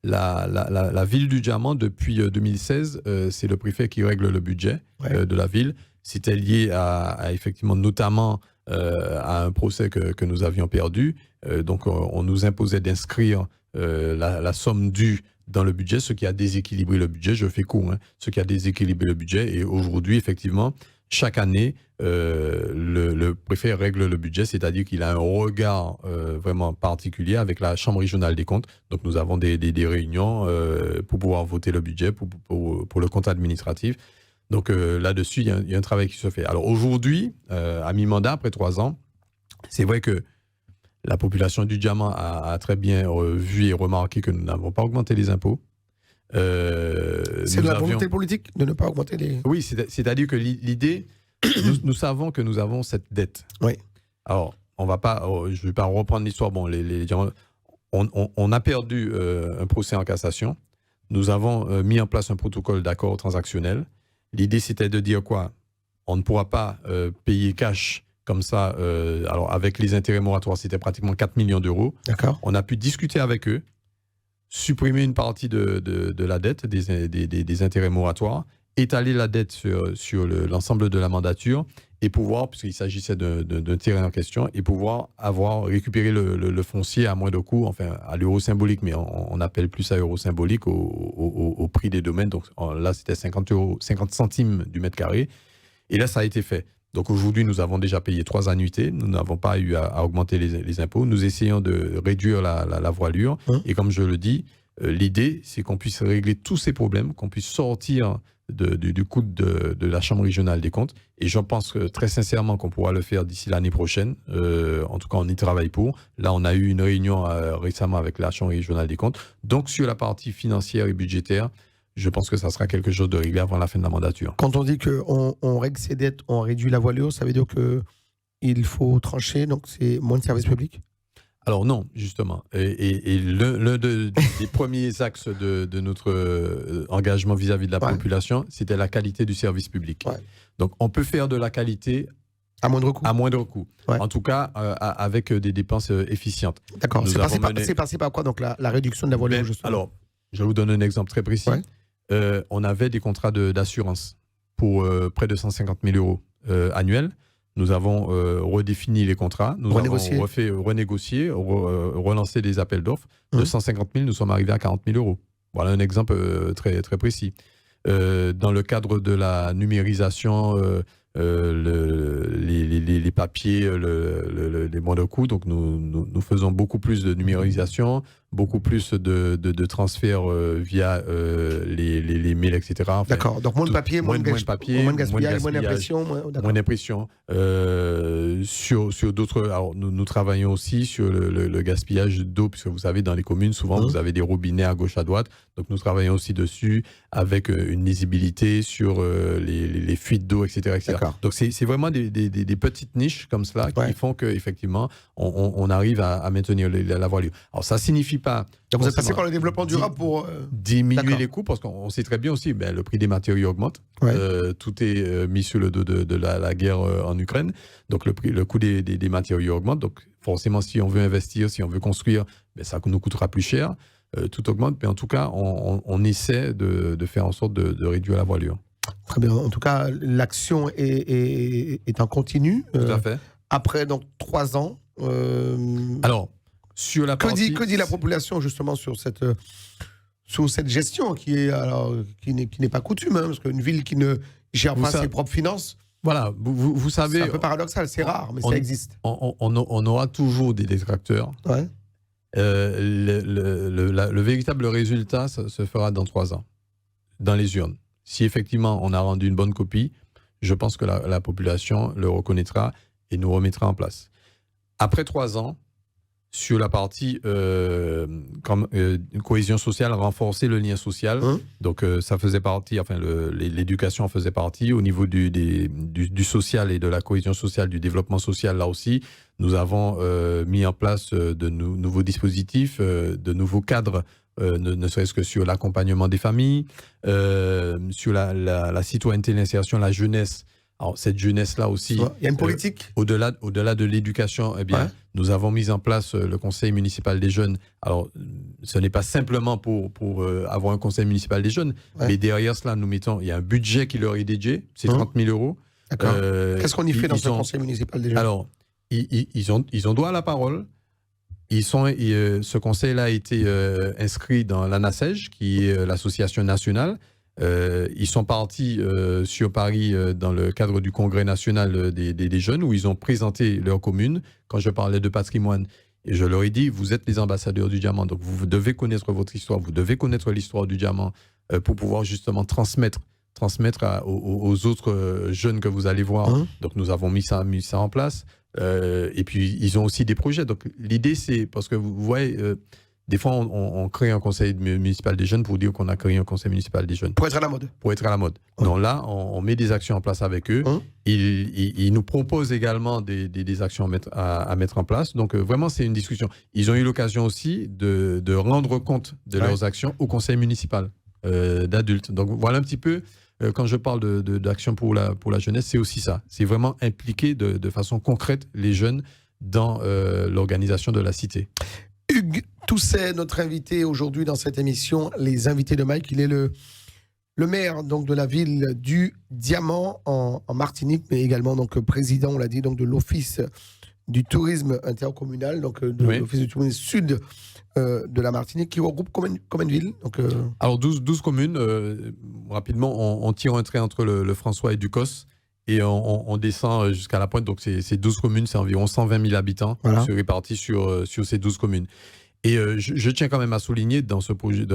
la ville du Diamant, depuis 2016, c'est le préfet qui règle le budget de la ville. C'était lié à effectivement, notamment à un procès que nous avions perdu. Donc, on nous imposait d'inscrire la somme due dans le budget, ce qui a déséquilibré le budget. Je fais court, ce qui a déséquilibré le budget. Et aujourd'hui, effectivement, chaque année, le préfet règle le budget, c'est-à-dire qu'il a un regard vraiment particulier avec la Chambre régionale des comptes. Donc, nous avons des réunions pour pouvoir voter le budget pour le compte administratif. Donc, là-dessus, il y a un travail qui se fait. Alors, aujourd'hui, à mi-mandat, après 3 ans, c'est vrai que la population du Diamant a très bien vu et remarqué que nous n'avons pas augmenté les impôts. C'est de la volonté politique de ne pas augmenter les... Oui, c'est-à-dire que l'idée, nous savons que nous avons cette dette. Oui. Alors, je ne vais pas reprendre l'histoire. Bon, on a perdu un procès en cassation. Nous avons mis en place un protocole d'accord transactionnel. L'idée, c'était de dire quoi? On ne pourra pas payer cash comme ça. Alors, avec les intérêts moratoires, c'était pratiquement 4 millions d'euros. D'accord. On a pu discuter avec eux, supprimer une partie de la dette, des intérêts moratoires, étaler la dette sur l'ensemble de la mandature et pouvoir, puisqu'il s'agissait d'un terrain en question, et pouvoir récupéré le foncier à moindre coût, enfin à l'euro symbolique, mais on appelle plus ça euro symbolique au prix des domaines. Donc là, c'était 50 centimes du mètre carré. Et là, ça a été fait. Donc aujourd'hui, nous avons déjà payé 3 annuités. Nous n'avons pas eu à augmenter les impôts. Nous essayons de réduire la voilure. Et comme je le dis, l'idée, c'est qu'on puisse régler tous ces problèmes, qu'on puisse sortir du coût de la Chambre régionale des comptes. Et je pense très sincèrement qu'on pourra le faire d'ici l'année prochaine. En tout cas, on y travaille pour. Là, on a eu une réunion récemment avec la Chambre régionale des comptes. Donc, sur la partie financière et budgétaire, je pense que ça sera quelque chose de réglé avant la fin de la mandature. Quand on dit qu'on règle ses dettes, on réduit la voilure, ça veut dire qu'il faut trancher, donc c'est moins de services publics? Alors non, justement. Et l'un des premiers axes de notre engagement vis-à-vis de la population, c'était la qualité du service public. Ouais. Donc on peut faire de la qualité à moindre coût. À moindre coût. Ouais. En tout cas, avec des dépenses efficientes. D'accord. C'est passé par quoi, donc la réduction de la voilure, justement? Alors, je vous donne un exemple très précis. Ouais. On avait des contrats d'assurance pour près de 150 000 euros annuels. Nous avons redéfini les contrats, nous avons renégocié, relancé des appels d'offres. De 150 000, nous sommes arrivés à 40 000 euros. Voilà un exemple très, très précis. Dans le cadre de la numérisation, les papiers, les moindres coûts, donc nous faisons beaucoup plus de numérisation, beaucoup plus de transferts via les mails, etc. Enfin, d'accord, donc moins de papier, moins de gaspillage, moins d'impression. Moins d'impression. Sur d'autres... Alors, nous travaillons aussi sur le gaspillage d'eau, puisque vous savez, dans les communes, souvent, vous avez des robinets à gauche, à droite. Donc, nous travaillons aussi dessus avec une lisibilité sur les fuites d'eau, etc. etc. Donc, c'est vraiment des petites niches comme cela qui font qu'effectivement, on arrive à maintenir la voilure. Alors, ça signifie pas... Donc vous êtes passé par le développement durable pour... diminuer les coûts, parce qu'on sait très bien aussi, le prix des matériaux augmente. Tout est mis sur le dos de la guerre en Ukraine. Donc le coût des matériaux augmente. Donc forcément, si on veut investir, si on veut construire, ça nous coûtera plus cher. Tout augmente, mais en tout cas, on essaie de faire en sorte de réduire la voilure. Très bien. En tout cas, l'action est en continu. Tout à fait. Après donc 3 ans, Alors, sur la partie... Que dit la population justement sur cette gestion qui n'est pas coutume, hein, parce qu'une ville qui ne gère pas ses propres finances... Voilà, vous savez... C'est un peu paradoxal, c'est rare, mais ça existe. On aura toujours des détracteurs. Ouais. Le véritable résultat se fera dans 3 ans, dans les urnes. Si effectivement on a rendu une bonne copie, je pense que la population le reconnaîtra et nous remettra en place. Après 3 ans, sur la partie cohésion sociale, renforcer le lien social. Donc ça faisait partie, enfin l'éducation en faisait partie. Au niveau du social et de la cohésion sociale, du développement social, là aussi, nous avons mis en place de nouveaux dispositifs, de nouveaux cadres, ne serait-ce que sur l'accompagnement des familles, sur la citoyenneté, l'insertion, la jeunesse. Alors, cette jeunesse-là aussi... Il y a une politique au-delà de l'éducation, eh bien, nous avons mis en place le conseil municipal des jeunes. Alors, ce n'est pas simplement pour avoir un conseil municipal des jeunes, mais derrière cela, il y a un budget qui leur est dédié, c'est 30 000 euros. D'accord. Qu'est-ce qu'on y fait dans ce conseil municipal des jeunes? Alors, ils ont droit à la parole. Ce conseil-là a été inscrit dans l'ANASEJ, qui est l'association nationale. Ils sont partis sur Paris dans le cadre du congrès national des jeunes où ils ont présenté leur commune. Quand je parlais de patrimoine, et je leur ai dit, vous êtes les ambassadeurs du diamant, donc vous devez connaître votre histoire, vous devez connaître l'histoire du diamant pour pouvoir justement transmettre aux autres jeunes que vous allez voir. Donc nous avons mis ça en place. Et puis ils ont aussi des projets. Donc l'idée c'est, parce que vous voyez... des fois, on crée un conseil municipal des jeunes pour dire qu'on a créé un conseil municipal des jeunes. Pour être à la mode. Donc là, on met des actions en place avec eux. Ils nous proposent également des actions à mettre en place. Donc vraiment, c'est une discussion. Ils ont eu l'occasion aussi de rendre compte de leurs actions au conseil municipal d'adultes. Donc voilà un petit peu, quand je parle d'action pour la jeunesse, c'est aussi ça. C'est vraiment impliquer de façon concrète les jeunes dans l'organisation de la cité. Hugues Tousset, notre invité aujourd'hui dans cette émission, Les Invités de Mike. Il est le maire donc, de la ville du Diamant en Martinique, mais également donc, président, on l'a dit, donc, de l'Office du tourisme intercommunal, donc l'Office du tourisme sud de la Martinique, qui regroupe combien de villes donc, Alors 12 communes. Rapidement, on tire un trait entre le François et Ducos. Et on descend jusqu'à la pointe, donc c'est 12 communes, c'est environ 120 000 habitants se répartis sur ces 12 communes. Et je tiens quand même à souligner dans ce projet,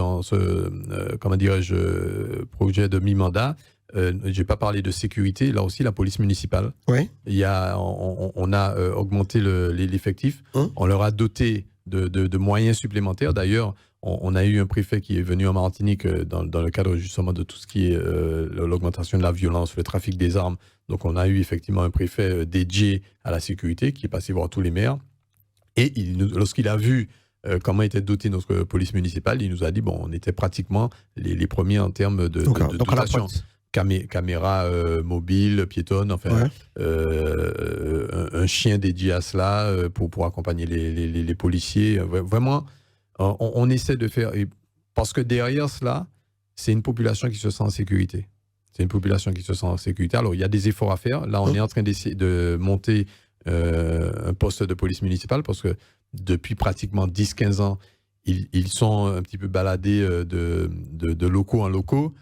projet de mi-mandat, je n'ai pas parlé de sécurité, là aussi la police municipale. On a augmenté l'effectif, on leur a doté de moyens supplémentaires. D'ailleurs, on a eu un préfet qui est venu en Martinique dans le cadre justement de tout ce qui est l'augmentation de la violence, le trafic des armes. Donc on a eu effectivement un préfet dédié à la sécurité qui est passé voir tous les maires. Et lorsqu'il a vu comment était dotée notre police municipale, il nous a dit, bon, on était pratiquement les premiers en termes de dotation. Caméras mobiles, piétonnes, enfin, un chien dédié à cela pour accompagner les policiers. Vraiment, on essaie de faire... Parce que derrière cela, c'est une population qui se sent en sécurité. Alors, il y a des efforts à faire. Là, on est en train d'essayer de monter un poste de police municipale parce que depuis pratiquement 10-15 ans, ils sont un petit peu baladés de locaux en locaux.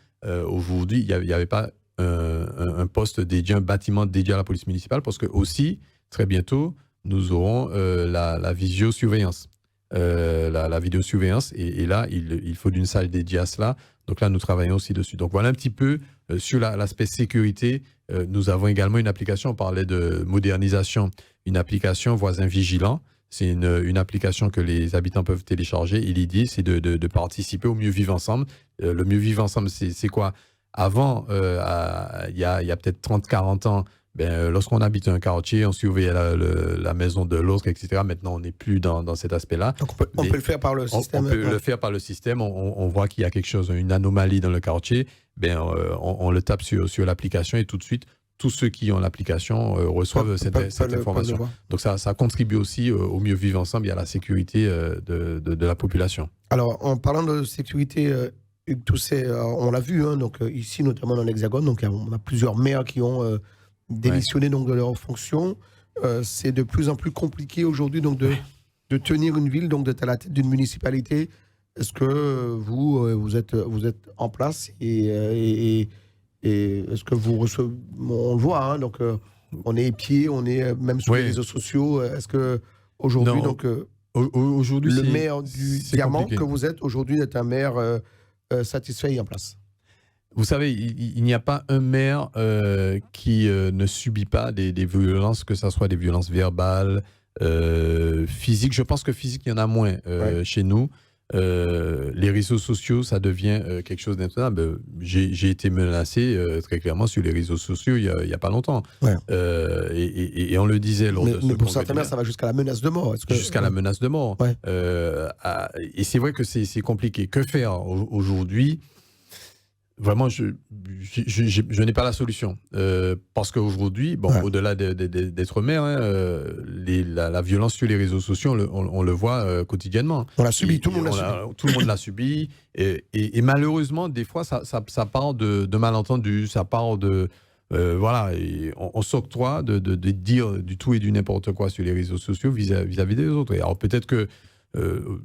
Aujourd'hui, il n'y avait pas un poste dédié, un bâtiment dédié à la police municipale parce que aussi, très bientôt, nous aurons la visiosurveillance. La vidéosurveillance et là, il faut d'une salle dédiée à cela. Donc là, nous travaillons aussi dessus. Donc voilà un petit peu sur l'aspect sécurité. Nous avons également une application, on parlait de modernisation, une application Voisin Vigilant. C'est une application que les habitants peuvent télécharger. Et l'idée, c'est de participer au mieux vivre ensemble. Le mieux vivre ensemble, c'est quoi? Avant, il y a peut-être 30-40 ans, lorsqu'on habite un quartier, on surveillait la maison de l'autre, etc. Maintenant, on n'est plus dans cet aspect-là. Donc on peut le faire par le système. On peut le faire par le système. On voit qu'il y a quelque chose, une anomalie dans le quartier. On le tape sur l'application et tout de suite, tous ceux qui ont l'application reçoivent cette information. Donc ça contribue aussi au mieux vivre ensemble et à la sécurité de la population. Alors, en parlant de sécurité, Hugues Tousset, on l'a vu, hein, donc, ici, notamment dans l'Hexagone, donc, on a plusieurs maires qui ont démissionné donc, de leurs fonctions. c'est de plus en plus compliqué aujourd'hui donc de tenir une ville, donc d'être à la tête d'une municipalité. Est-ce que vous êtes en place et est-ce que vous recevez, on le voit, hein, donc on est épié, on est même sur les réseaux sociaux. Est-ce que aujourd'hui donc aujourd'hui le maire du Diamant compliqué. que vous êtes aujourd'hui est un maire satisfait et en place? Vous savez, il n'y a pas un maire qui ne subit pas des violences, que ce soit des violences verbales, physiques. Je pense que physique, il y en a moins chez nous. Les réseaux sociaux, ça devient quelque chose d'intenable. J'ai été menacé très clairement sur les réseaux sociaux il n'y a pas longtemps. Ouais. Et on le disait lors de ce mais pour certains maires, ça va jusqu'à la menace de mort. Jusqu'à la menace de mort. Ouais. Et c'est vrai que c'est compliqué. Que faire aujourd'hui ? Vraiment, je n'ai pas la solution. Parce qu'aujourd'hui, au-delà d'être maire, hein, la violence sur les réseaux sociaux, on le voit quotidiennement. On l'a subi, tout le monde l'a subi. Tout le monde l'a subi. Et malheureusement, des fois, ça part de malentendus, ça part de... voilà, et on s'octroie de dire du tout et du n'importe quoi sur les réseaux sociaux vis-à-vis des autres. Et alors peut-être que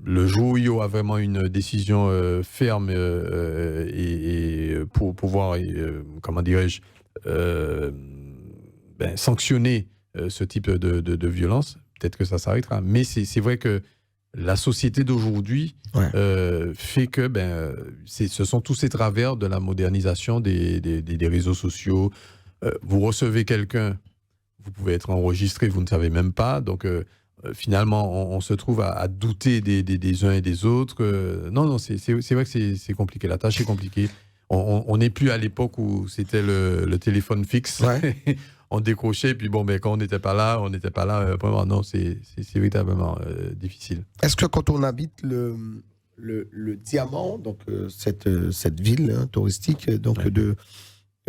le jour où il y aura vraiment une décision ferme et pour pouvoir, comment dirais-je, sanctionner ce type de violence, peut-être que ça s'arrêtera. Mais c'est vrai que la société d'aujourd'hui fait que ce sont tous ces travers de la modernisation des réseaux sociaux. Vous recevez quelqu'un, vous pouvez être enregistré, vous ne savez même pas, donc... finalement, on se trouve à douter des uns et des autres. Non, c'est vrai que c'est compliqué. La tâche est compliquée. On n'est plus à l'époque où c'était le téléphone fixe. Ouais. On décrochait, puis quand on n'était pas là, Vraiment, non, c'est véritablement difficile. Est-ce que quand on habite le Diamant, donc cette ville touristique, donc de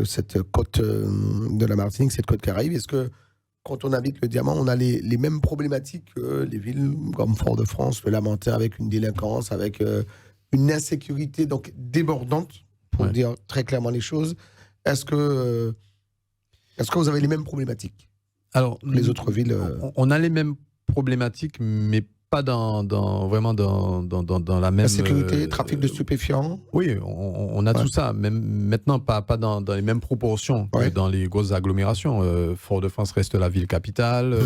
cette côte de la Martinique, cette côte Caraïbe, est-ce que quand on habite le Diamant, on a les mêmes problématiques que les villes comme Fort-de-France, le Lamentin, avec une délinquance, avec une insécurité donc débordante, pour dire très clairement les choses. Est-ce que vous avez les mêmes problématiques? Alors, les autres villes on a les mêmes problématiques, mais pas vraiment dans la même... Insécurité, trafic de stupéfiants. Oui, on a tout ça, même maintenant pas dans les mêmes proportions que dans les grosses agglomérations. Fort-de-France reste la ville capitale,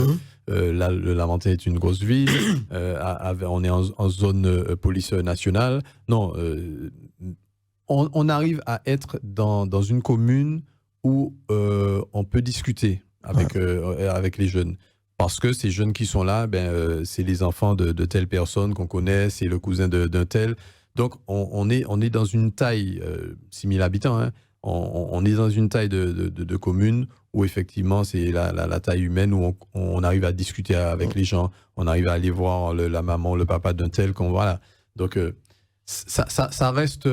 le Lamentin est une grosse ville, on est en zone police nationale. Non, on arrive à être dans une commune où on peut discuter avec les jeunes. Parce que ces jeunes qui sont là, c'est les enfants de telle personne qu'on connaît, c'est le cousin d'un tel. Donc, on est dans une taille, 6000 habitants, hein, on est dans une taille de commune où effectivement, c'est la taille humaine, où on arrive à discuter avec les gens, on arrive à aller voir la maman, le papa d'un tel. Voilà. Donc, ça reste,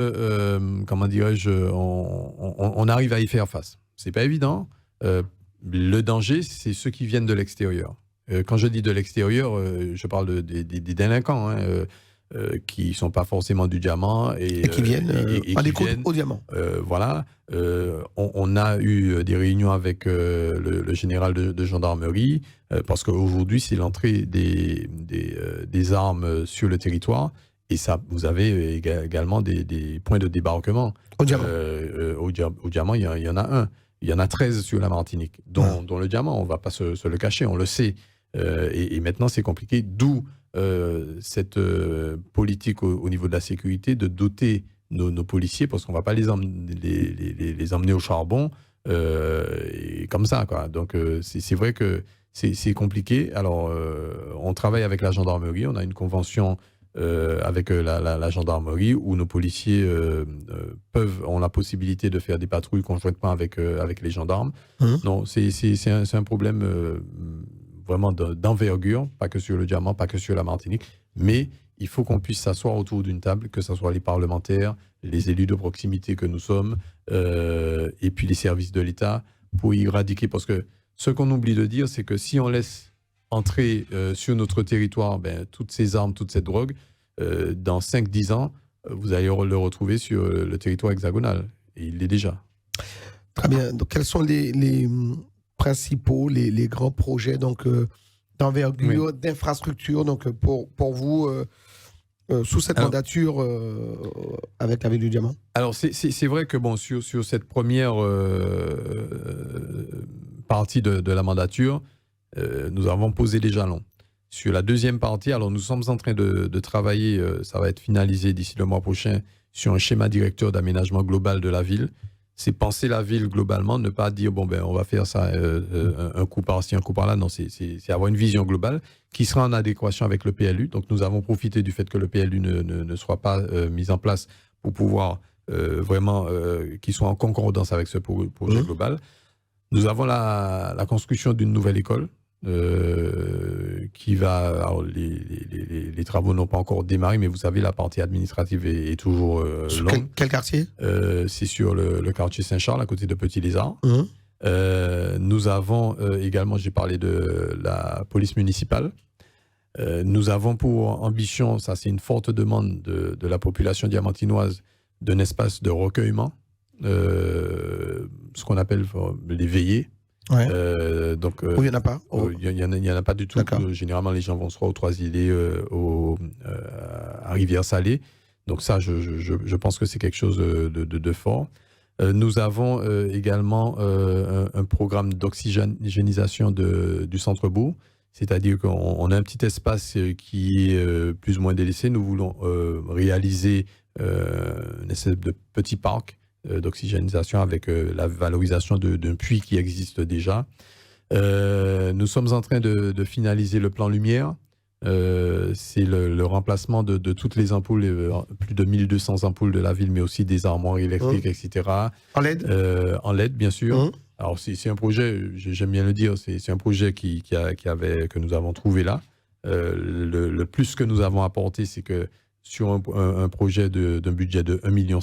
comment dirais-je, on arrive à y faire face. C'est pas évident. Le danger, c'est ceux qui viennent de l'extérieur. Quand je dis de l'extérieur, je parle des délinquants qui ne sont pas forcément du Diamant. Et qui viennent au Diamant. Voilà. On a eu des réunions avec le général de gendarmerie, parce qu'aujourd'hui, c'est l'entrée des armes sur le territoire. Et ça, vous avez également des points de débarquement. Au Diamant. Au Diamant, il y en a un. Il y en a 13 sur la Martinique, dont le Diamant, on ne va pas se le cacher, on le sait. Et maintenant, c'est compliqué, d'où cette politique au niveau de la sécurité, de doter nos policiers, parce qu'on ne va pas les emmener au charbon et comme ça, quoi. Donc, c'est vrai que c'est compliqué. Alors, on travaille avec la gendarmerie, on a une convention avec la gendarmerie, où nos policiers ont la possibilité de faire des patrouilles conjointement avec les gendarmes. Non, c'est un problème vraiment d'envergure, pas que sur le Diamant, pas que sur la Martinique, mais il faut qu'on puisse s'asseoir autour d'une table, que ce soit les parlementaires, les élus de proximité que nous sommes, et puis les services de l'État, pour y éradiquer. Parce que ce qu'on oublie de dire, c'est que si on laisse entrer sur notre territoire toutes ces armes, toute cette drogue, dans 5-10 ans, vous allez le retrouver sur le territoire hexagonal. Et il l'est déjà. Très bien. Donc, quelles sont les principaux, les grands projets donc, d'envergure, d'infrastructure donc, pour vous sous cette mandature avec la ville du Diamant? Alors, c'est vrai que bon, sur cette première partie de la mandature, nous avons posé les jalons. Sur la deuxième partie, alors nous sommes en train de travailler, ça va être finalisé d'ici le mois prochain, sur un schéma directeur d'aménagement global de la ville. C'est penser la ville globalement, ne pas dire bon ben on va faire ça un coup par-ci, un coup par-là. Non, c'est avoir une vision globale qui sera en adéquation avec le PLU. Donc nous avons profité du fait que le PLU ne soit pas mis en place pour pouvoir vraiment qu'il soit en concordance avec ce projet global. Nous avons la construction d'une nouvelle école. Qui va. Alors les travaux n'ont pas encore démarré, mais vous savez, la partie administrative est toujours longue. Quel quartier? C'est sur le quartier Saint-Charles, à côté de Petit-Lézard. Nous avons également, j'ai parlé de la police municipale. Nous avons pour ambition, ça c'est une forte demande de la population diamantinoise, d'un espace de recueillement, ce qu'on appelle les veillées. Ouais. Donc, il n'y en a pas. Il n'y en a pas du tout. Généralement, les gens vont soit aux Trois-Îlets, à Rivière-Salée. Donc ça, je pense que c'est quelque chose de fort. Nous avons également un programme d'oxygénisation du centre-bourg. C'est-à-dire qu'on a un petit espace qui est plus ou moins délaissé. Nous voulons réaliser une espèce de petit parc d'oxygénisation avec la valorisation d'un puits qui existe déjà. Nous sommes en train de finaliser le plan lumière. C'est le remplacement de toutes les ampoules, plus de 1200 ampoules de la ville, mais aussi des armoires électriques, etc. En LED? En LED, bien sûr. Alors, c'est un projet, j'aime bien le dire, c'est un projet que nous avons trouvé là. Le plus que nous avons apporté, c'est que sur un projet d'un budget de 1,7 million,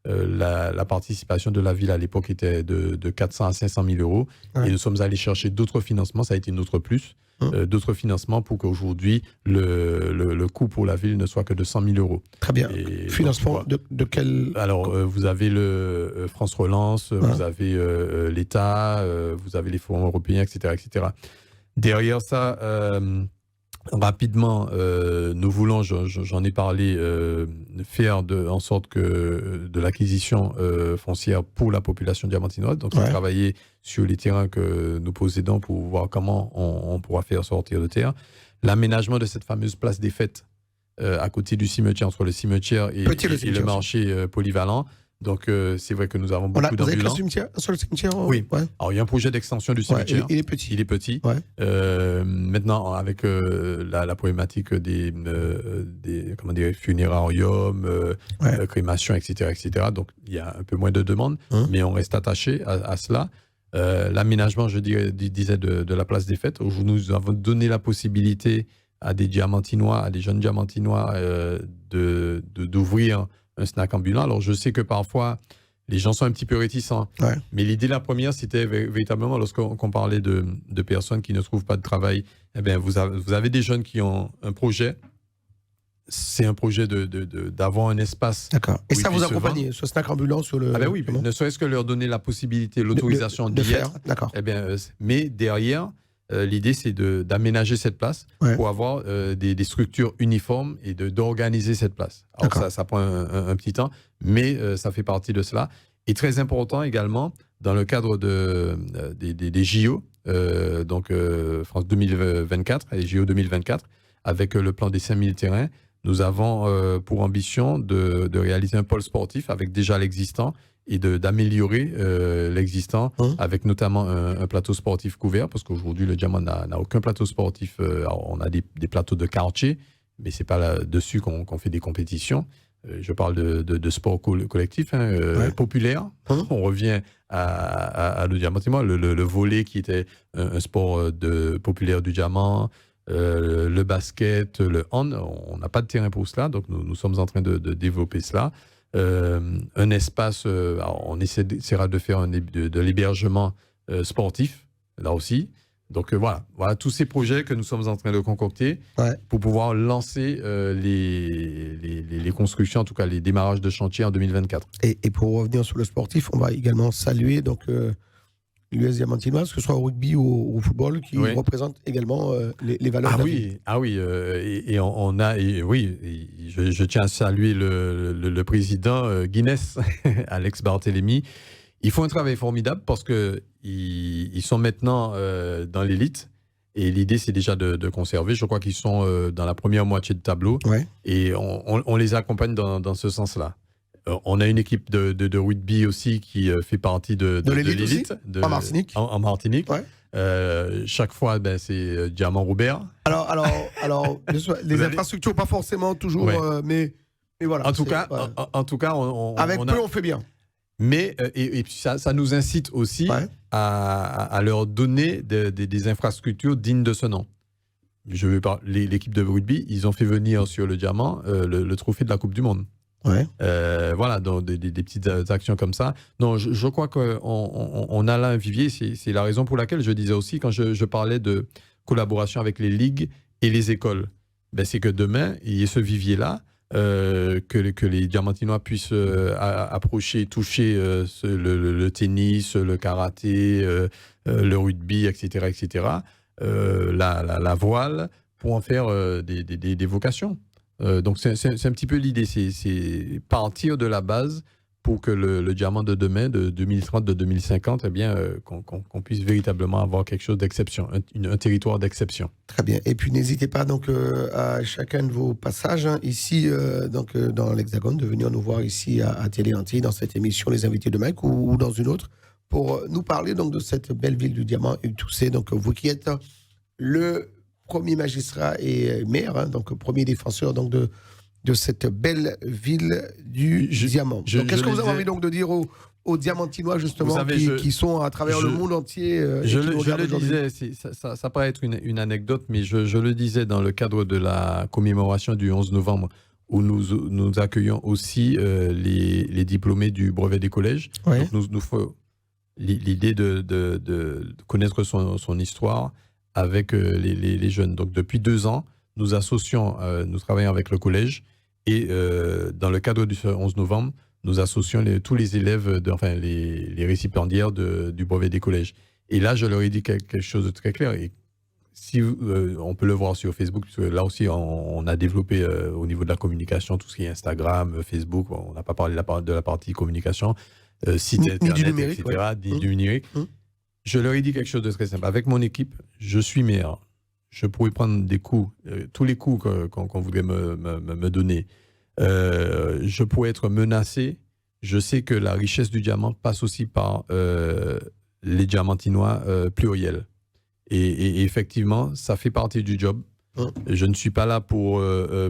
la participation de la ville à l'époque était de 400 à 500 000 euros. Ouais. Et nous sommes allés chercher d'autres financements, ça a été notre plus, d'autres financements pour qu'aujourd'hui, le coût pour la ville ne soit que de 100 000 euros. Très bien. Et financement de quel... Alors, vous avez le France Relance, vous avez l'État, vous avez les fonds européens, etc. etc. Derrière ça... rapidement, nous voulons, j'en ai parlé, faire en sorte que de l'acquisition foncière pour la population diamantinoise. Donc, c'est travailler sur les terrains que nous possédons pour voir comment on pourra faire sortir de terre. L'aménagement de cette fameuse place des fêtes à côté du cimetière, entre le cimetière et le marché polyvalent. Donc, c'est vrai que nous avons beaucoup d'ambulants. Vous avez sur le cimetière? Oui. Ouais. Alors, il y a un projet d'extension du cimetière. Il est petit. Il est petit. Ouais. Maintenant, avec la problématique des funérariums, crémation, etc., etc., donc il y a un peu moins de demandes, mais on reste attaché à cela. L'aménagement, je disais, de la place des fêtes, où nous avons donné la possibilité à des diamantinois, à des jeunes diamantinois d'ouvrir un snack ambulant. Alors, je sais que parfois, les gens sont un petit peu réticents. Ouais. Mais l'idée, la première, c'était véritablement, lorsqu'on parlait de personnes qui ne trouvent pas de travail, eh bien, vous avez des jeunes qui ont un projet. C'est un projet d'avoir un espace. D'accord. Et ça, vous accompagnez ce snack ambulant sur le... Ah ben oui, ne serait-ce que leur donner la possibilité, l'autorisation d'y être. D'accord. Eh bien, mais derrière... l'idée, c'est d'aménager cette place pour avoir des structures uniformes et d'organiser cette place. Alors ça prend un petit temps, mais ça fait partie de cela. Et très important également, dans le cadre des JO, donc France 2024, les JO 2024, avec le plan des 5000 terrains, nous avons pour ambition de réaliser un pôle sportif avec déjà l'existant, et d'améliorer l'existant avec notamment un plateau sportif couvert, parce qu'aujourd'hui, le Diamant n'a aucun plateau sportif. Alors, on a des plateaux de quartier, mais ce n'est pas là-dessus qu'on fait des compétitions. Je parle de sport collectif, populaire. On revient à le Diamant, le volley qui était un sport populaire du Diamant, le basket, le hand. On n'a pas de terrain pour cela, donc nous sommes en train de développer cela. Un espace, on essaiera de faire de l'hébergement sportif, là aussi. Donc voilà, tous ces projets que nous sommes en train de concocter pour pouvoir lancer les constructions, en tout cas les démarrages de chantier en 2024. Et pour revenir sur le sportif, on va également saluer donc, l'US Diamantinois, que ce soit au rugby ou au football, qui représente également les valeurs de la ville. Je tiens à saluer le président Guinness, Alex Barthélémy. Ils font un travail formidable parce qu'ils sont maintenant dans l'élite. Et l'idée, c'est déjà de conserver. Je crois qu'ils sont dans la première moitié de tableau. Ouais. Et on les accompagne dans ce sens-là. On a une équipe de rugby aussi qui fait partie de l'élite. En Martinique. En Martinique. Ouais. Chaque fois, c'est Diamant Robert. Alors les infrastructures, pas forcément toujours, mais voilà. En tout cas, avec peu, on fait bien. Mais et puis ça nous incite aussi à leur donner des infrastructures dignes de ce nom. Je veux parler l'équipe de rugby, ils ont fait venir sur le Diamant le trophée de la Coupe du Monde. Ouais. Voilà, donc des petites actions comme ça. Non, je crois qu'on a là un vivier. C'est la raison pour laquelle je disais aussi, quand je parlais de collaboration avec les ligues et les écoles, c'est que demain, il y ait ce vivier-là, que les Diamantinois puissent approcher, toucher le tennis, le karaté, le rugby, etc., la voile, pour en faire des vocations. Donc c'est un petit peu l'idée, c'est partir de la base pour que le diamant de demain, de 2030, de 2050, qu'on puisse véritablement avoir quelque chose d'exception, un territoire d'exception. Très bien. Et puis n'hésitez pas donc à chacun de vos passages ici dans l'Hexagone de venir nous voir ici à Télé Antilles dans cette émission Les Invités de Mike ou dans une autre pour nous parler donc de cette belle ville du diamant et tout ça. Donc vous qui êtes le premier magistrat et maire, donc premier défenseur donc de cette belle ville du diamant. Donc, qu'est-ce que vous avez envie donc de dire aux Diamantinois justement qui sont à travers le monde entier je le disais, ça peut être une anecdote, mais je le disais dans le cadre de la commémoration du 11 novembre où nous accueillons aussi les diplômés du brevet des collèges. Ouais. Donc nous faut l'idée de connaître son histoire avec les jeunes. Donc depuis 2 ans, nous travaillons avec le collège et dans le cadre du 11 novembre, nous associons tous les élèves, les récipiendaires du brevet des collèges. Et là, je leur ai dit quelque chose de très clair. Et si on peut le voir sur Facebook, parce que là aussi, on a développé au niveau de la communication, tout ce qui est Instagram, Facebook, on n'a pas parlé de la partie communication, site internet, du numérique, etc., du numérique. Je leur ai dit quelque chose de très simple. Avec mon équipe, je suis maire. Je pourrais prendre des coups, tous les coups qu'on voudrait me donner. Je pourrais être menacé. Je sais que la richesse du diamant passe aussi par les Diamantinois pluriels. Et effectivement, ça fait partie du job. Je ne suis pas là pour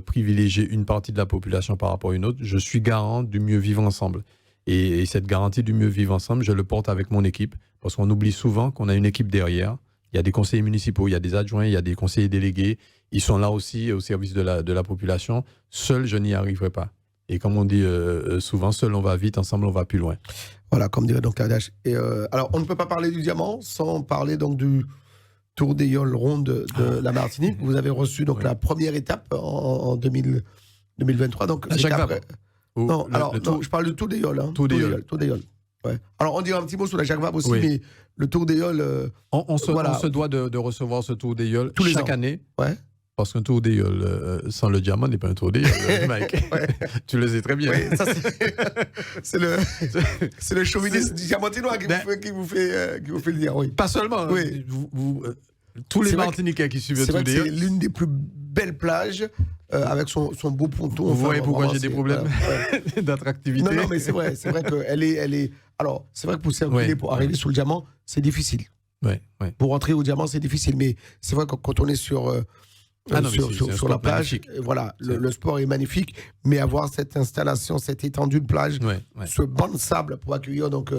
privilégier une partie de la population par rapport à une autre. Je suis garant du mieux vivre ensemble. Et cette garantie du mieux vivre ensemble, je le porte avec mon équipe, parce qu'on oublie souvent qu'on a une équipe derrière. Il y a des conseillers municipaux, il y a des adjoints, il y a des conseillers délégués. Ils sont là aussi au service de la population. Seul, je n'y arriverai pas. Et comme on dit souvent, seul on va vite, ensemble on va plus loin. Voilà, comme dirait donc l'adage. Alors, on ne peut pas parler du diamant sans parler donc du Tour des Yoles ronde de la Martinique. Vous avez reçu donc la première étape en 2023. Donc, non, je parle du Tour des Yoles. Tour des Yoles. Ouais. Alors, on dirait un petit mot sur la Jacques Vabre aussi, mais le Tour des Yoles... On se doit de recevoir ce Tour des Yoles chaque année. Ouais. Parce qu'un Tour des Yoles sans le diamant n'est pas un Tour des Yoles, Mike. Tu le sais très bien. Oui, ça c'est le chauvinisme diamantinois qui vous fait le dire, oui. Pas seulement. Oui. Tous les Martiniquais qui suivent le Tour des Yoles. C'est l'une des plus belles plages avec son beau ponton. Vous voyez pourquoi j'ai des problèmes d'attractivité. Non, mais c'est vrai qu'elle est... Alors, c'est vrai que pour circuler, pour arriver sur le diamant, c'est difficile. Ouais. Pour rentrer au diamant, c'est difficile. Mais c'est vrai que quand on est sur la plage, voilà, le sport est magnifique. Mais avoir cette installation, cette étendue de plage, ce banc de sable pour accueillir donc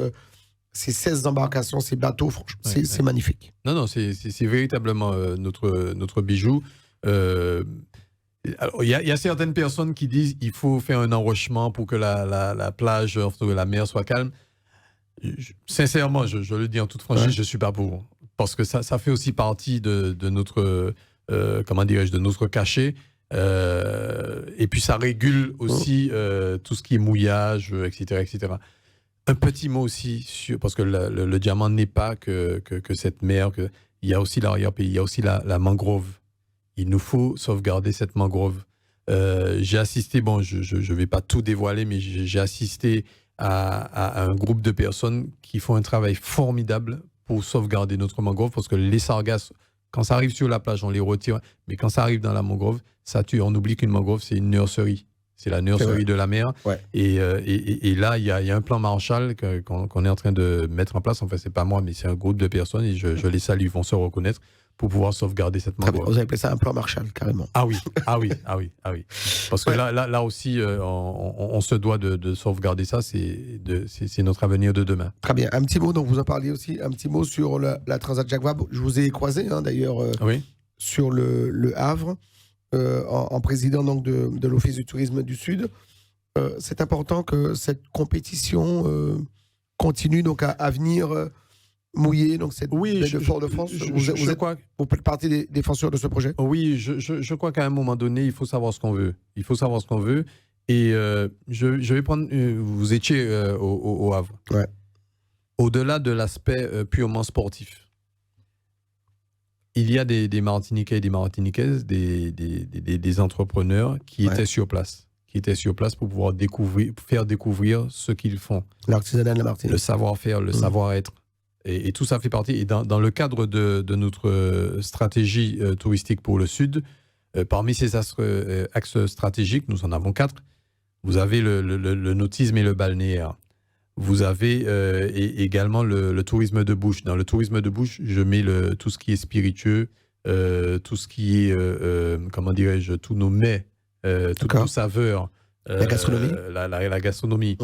ces 16 embarcations, ces bateaux, franchement, c'est magnifique. Non, c'est véritablement notre bijou. Il y a certaines personnes qui disent qu'il faut faire un enrochement pour que la plage, la mer soit calme. Sincèrement, je le dis en toute franchise, je ne suis pas pour. Parce que ça fait aussi partie de notre, de notre cachet. Et puis ça régule aussi tout ce qui est mouillage, etc. Un petit mot aussi, parce que le diamant n'est pas que cette mer, il y a aussi l'arrière-pays, il y a aussi la mangrove. Il nous faut sauvegarder cette mangrove. J'ai assisté, bon, je ne vais pas tout dévoiler, mais j'ai assisté à un groupe de personnes qui font un travail formidable pour sauvegarder notre mangrove, parce que les sargasses, quand ça arrive sur la plage, on les retire, mais quand ça arrive dans la mangrove, ça tue. On oublie qu'une mangrove, c'est une nurserie. C'est la nurserie de la mer. Ouais. Et là, il y a un plan Marshall qu'on est en train de mettre en place. Enfin, c'est pas moi, mais c'est un groupe de personnes, et je les salue, ils vont se reconnaître, pour pouvoir sauvegarder cette mangrove. Vous avez appelé ça un plan Marshall, carrément. Ah oui. Parce que là aussi, on se doit de sauvegarder ça. C'est notre avenir de demain. Très bien. Un petit mot, donc vous en parliez aussi, un petit mot sur la Transat Jacques Vabre. Je vous ai croisé, d'ailleurs, sur le Havre, en président donc, de l'Office du tourisme du Sud. C'est important que cette compétition continue donc à venir mouiller donc cette baie de Fort-de-France. Vous faites partie des défenseurs de ce projet? Oui, je crois qu'à un moment donné, il faut savoir ce qu'on veut. Et je vais prendre... vous étiez au Havre. Ouais. Au-delà de l'aspect purement sportif, il y a des Martiniquais et des Martiniquaises, des entrepreneurs qui étaient sur place. Pour pouvoir faire découvrir ce qu'ils font. L'artisanat de la Martinique. Le savoir-faire, le savoir-être. Et tout ça fait partie. Et dans le cadre de notre stratégie touristique pour le Sud, parmi ces axes stratégiques, nous en avons 4. Vous avez le nautisme et le balnéaire. Vous avez également le tourisme de bouche. Dans le tourisme de bouche, je mets tout ce qui est spiritueux, tout ce qui est, comment dirais-je, tous nos mets, toutes nos saveurs. La gastronomie. La gastronomie.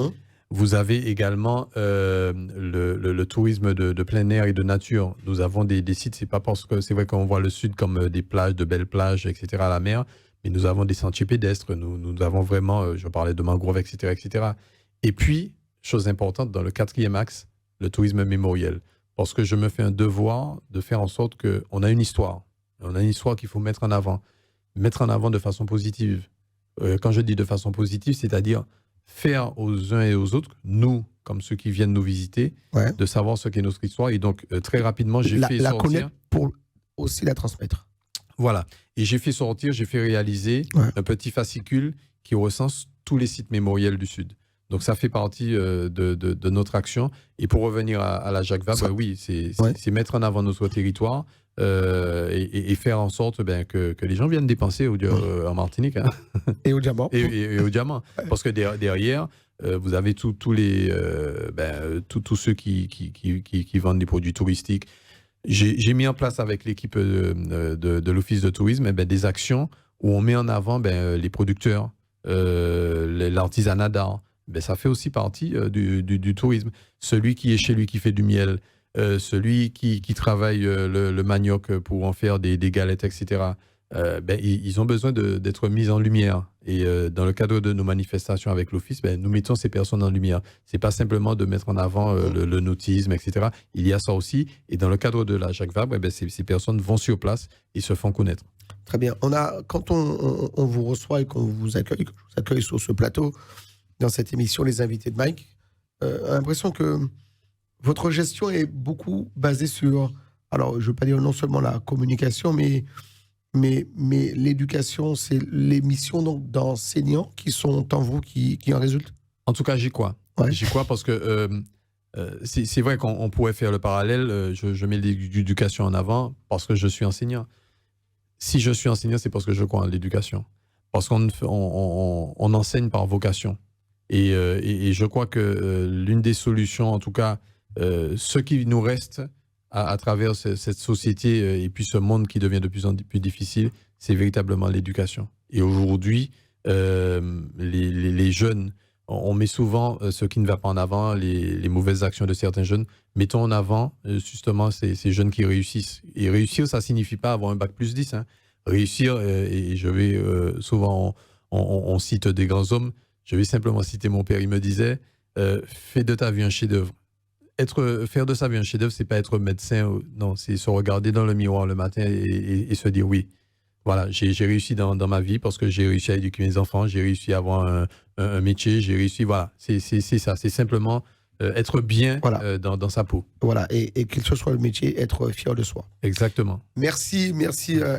Vous avez également le tourisme de plein air et de nature. Nous avons des sites, c'est pas parce que c'est vrai qu'on voit le Sud comme des plages, de belles plages, etc. à la mer, mais nous avons des sentiers pédestres, nous avons vraiment, je parlais de mangroves, etc., etc. Et puis, chose importante, dans le 4e axe, le tourisme mémoriel. Parce que je me fais un devoir de faire en sorte qu'on a une histoire. On a une histoire qu'il faut mettre en avant de façon positive. Quand je dis de façon positive, c'est-à-dire faire aux uns et aux autres, nous, comme ceux qui viennent nous visiter, de savoir ce qu'est notre histoire. Et donc, très rapidement, j'ai fait sortir... La connaître pour aussi la transmettre. Voilà. Et j'ai fait réaliser un petit fascicule qui recense tous les sites mémoriels du Sud. Donc, ça fait partie de notre action. Et pour revenir à la Jacques Vabre, c'est mettre en avant notre territoire et faire en sorte que les gens viennent dépenser en Martinique. Hein. Et au diamant. Et au diamant. Parce que derrière, vous avez tous ceux qui vendent des produits touristiques. J'ai mis en place avec l'équipe de l'Office de tourisme des actions où on met en avant les producteurs, l'artisanat d'art. Ça fait aussi partie du tourisme. Celui qui est chez lui qui fait du miel, celui qui travaille le manioc pour en faire des galettes, etc. Ils ont besoin d'être mis en lumière. Et dans le cadre de nos manifestations avec l'Office, nous mettons ces personnes en lumière. Ce n'est pas simplement de mettre en avant le nautisme, etc. Il y a ça aussi. Et dans le cadre de la Jacques Vabre, ces personnes vont sur place et se font connaître. Très bien. Quand on vous reçoit et qu'on vous accueille sur ce plateau, dans cette émission, les invités de Mike, l'impression que votre gestion est beaucoup basée sur, alors je ne veux pas dire non seulement la communication, mais l'éducation, c'est les missions d'enseignants qui sont en vous, qui en résultent. En tout cas, j'y crois. J'y crois parce que c'est vrai qu'on pourrait faire le parallèle. Je mets l'éducation en avant parce que je suis enseignant. Si je suis enseignant, c'est parce que je crois en l'éducation. Parce qu'on enseigne par vocation. Et je crois que l'une des solutions, en tout cas, ce qui nous reste à travers cette société et puis ce monde qui devient de plus en plus difficile, c'est véritablement l'éducation. Et aujourd'hui, les jeunes, on met souvent ce qui ne va pas en avant, les mauvaises actions de certains jeunes. Mettons en avant justement ces jeunes qui réussissent. Et réussir, ça ne signifie pas avoir un bac plus 10. Hein. Réussir, et je vais souvent, on cite des grands hommes. Je vais simplement citer mon père. Il me disait, fais de ta vie un chef-d'œuvre. Faire de sa vie un chef-d'œuvre, c'est pas être médecin. Non, c'est se regarder dans le miroir le matin et se dire oui. Voilà, j'ai réussi dans ma vie parce que j'ai réussi à éduquer mes enfants, j'ai réussi à avoir un métier, j'ai réussi. Voilà, c'est ça. C'est simplement être bien Voilà. dans sa peau. Voilà, et quel que soit le métier, être fier de soi. Exactement. Merci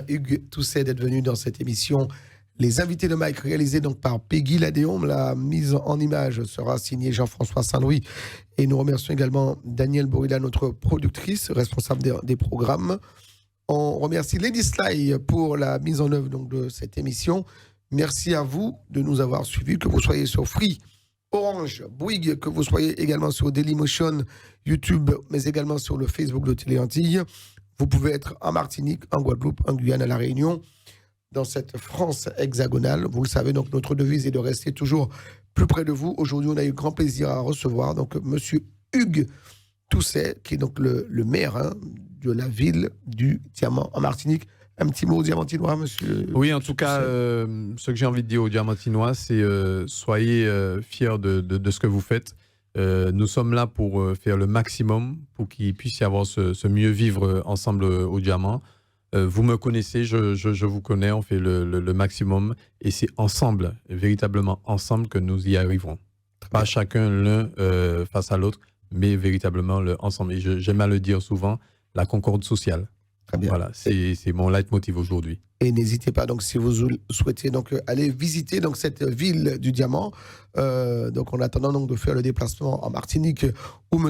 Hugues Toussaint d'être venu dans cette émission. Les invités de Mike, réalisés donc par Peggy Ladéon. La mise en image sera signée Jean-François Saint-Louis. Et nous remercions également Danielle Borilla, notre productrice, responsable des programmes. On remercie Lady Sly pour la mise en œuvre donc, de cette émission. Merci à vous de nous avoir suivis, que vous soyez sur Free, Orange, Bouygues, que vous soyez également sur Dailymotion, YouTube, mais également sur le Facebook de Télé Antilles. Vous pouvez être en Martinique, en Guadeloupe, en Guyane, à La Réunion, dans cette France hexagonale. Vous le savez, donc notre devise est de rester toujours plus près de vous. Aujourd'hui, on a eu grand plaisir à recevoir donc Monsieur Hugues Toussaint, qui est donc le maire de la ville du Diamant en Martinique. Un petit mot aux Diamantinois, monsieur? Oui, en tout cas, ce que j'ai envie de dire aux Diamantinois, c'est soyez fiers de ce que vous faites. Nous sommes là pour faire le maximum pour qu'il puisse y avoir ce mieux vivre ensemble au Diamant. Vous me connaissez, je vous connais, on fait le maximum et c'est ensemble, véritablement ensemble que nous y arriverons. Pas chacun l'un face à l'autre, mais véritablement ensemble. Et j'aime à le dire souvent, la concorde sociale. Très bien. Voilà, c'est mon leitmotiv aujourd'hui. Et n'hésitez pas, donc, si vous souhaitez donc, aller visiter donc, cette ville du Diamant, donc, en attendant donc, de faire le déplacement en Martinique, où M.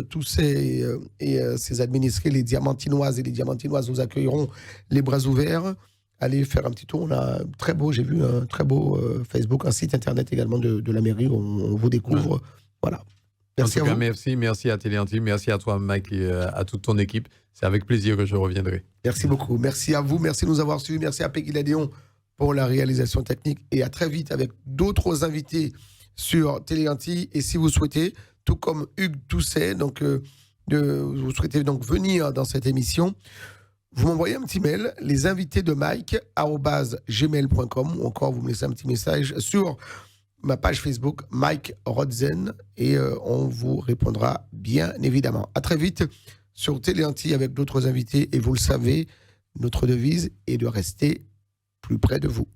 Toussaint et ses administrés, les Diamantinoises et les Diamantinoises, vous accueilleront les bras ouverts. Allez faire un petit tour. On a très beau, j'ai vu un très beau Facebook, un site internet également de la mairie où on vous découvre. Ouais. Voilà. Merci en tout cas, merci à Télé Antilles, merci à toi, Mike, et à toute ton équipe. C'est avec plaisir que je reviendrai. Merci beaucoup. Merci à vous. Merci de nous avoir suivis. Merci à Peggy Ladéon pour la réalisation technique. Et à très vite avec d'autres invités sur Télé Antilles. Et si vous souhaitez, tout comme Hugues Toussaint, donc, vous souhaitez donc venir dans cette émission, vous m'envoyez un petit mail, lesinvitésdemike@gmail.com, ou encore vous me laissez un petit message sur ma page Facebook, Mike Rodzen, et on vous répondra bien évidemment. À très vite sur Télé Antilles avec d'autres invités, et vous le savez, notre devise est de rester plus près de vous.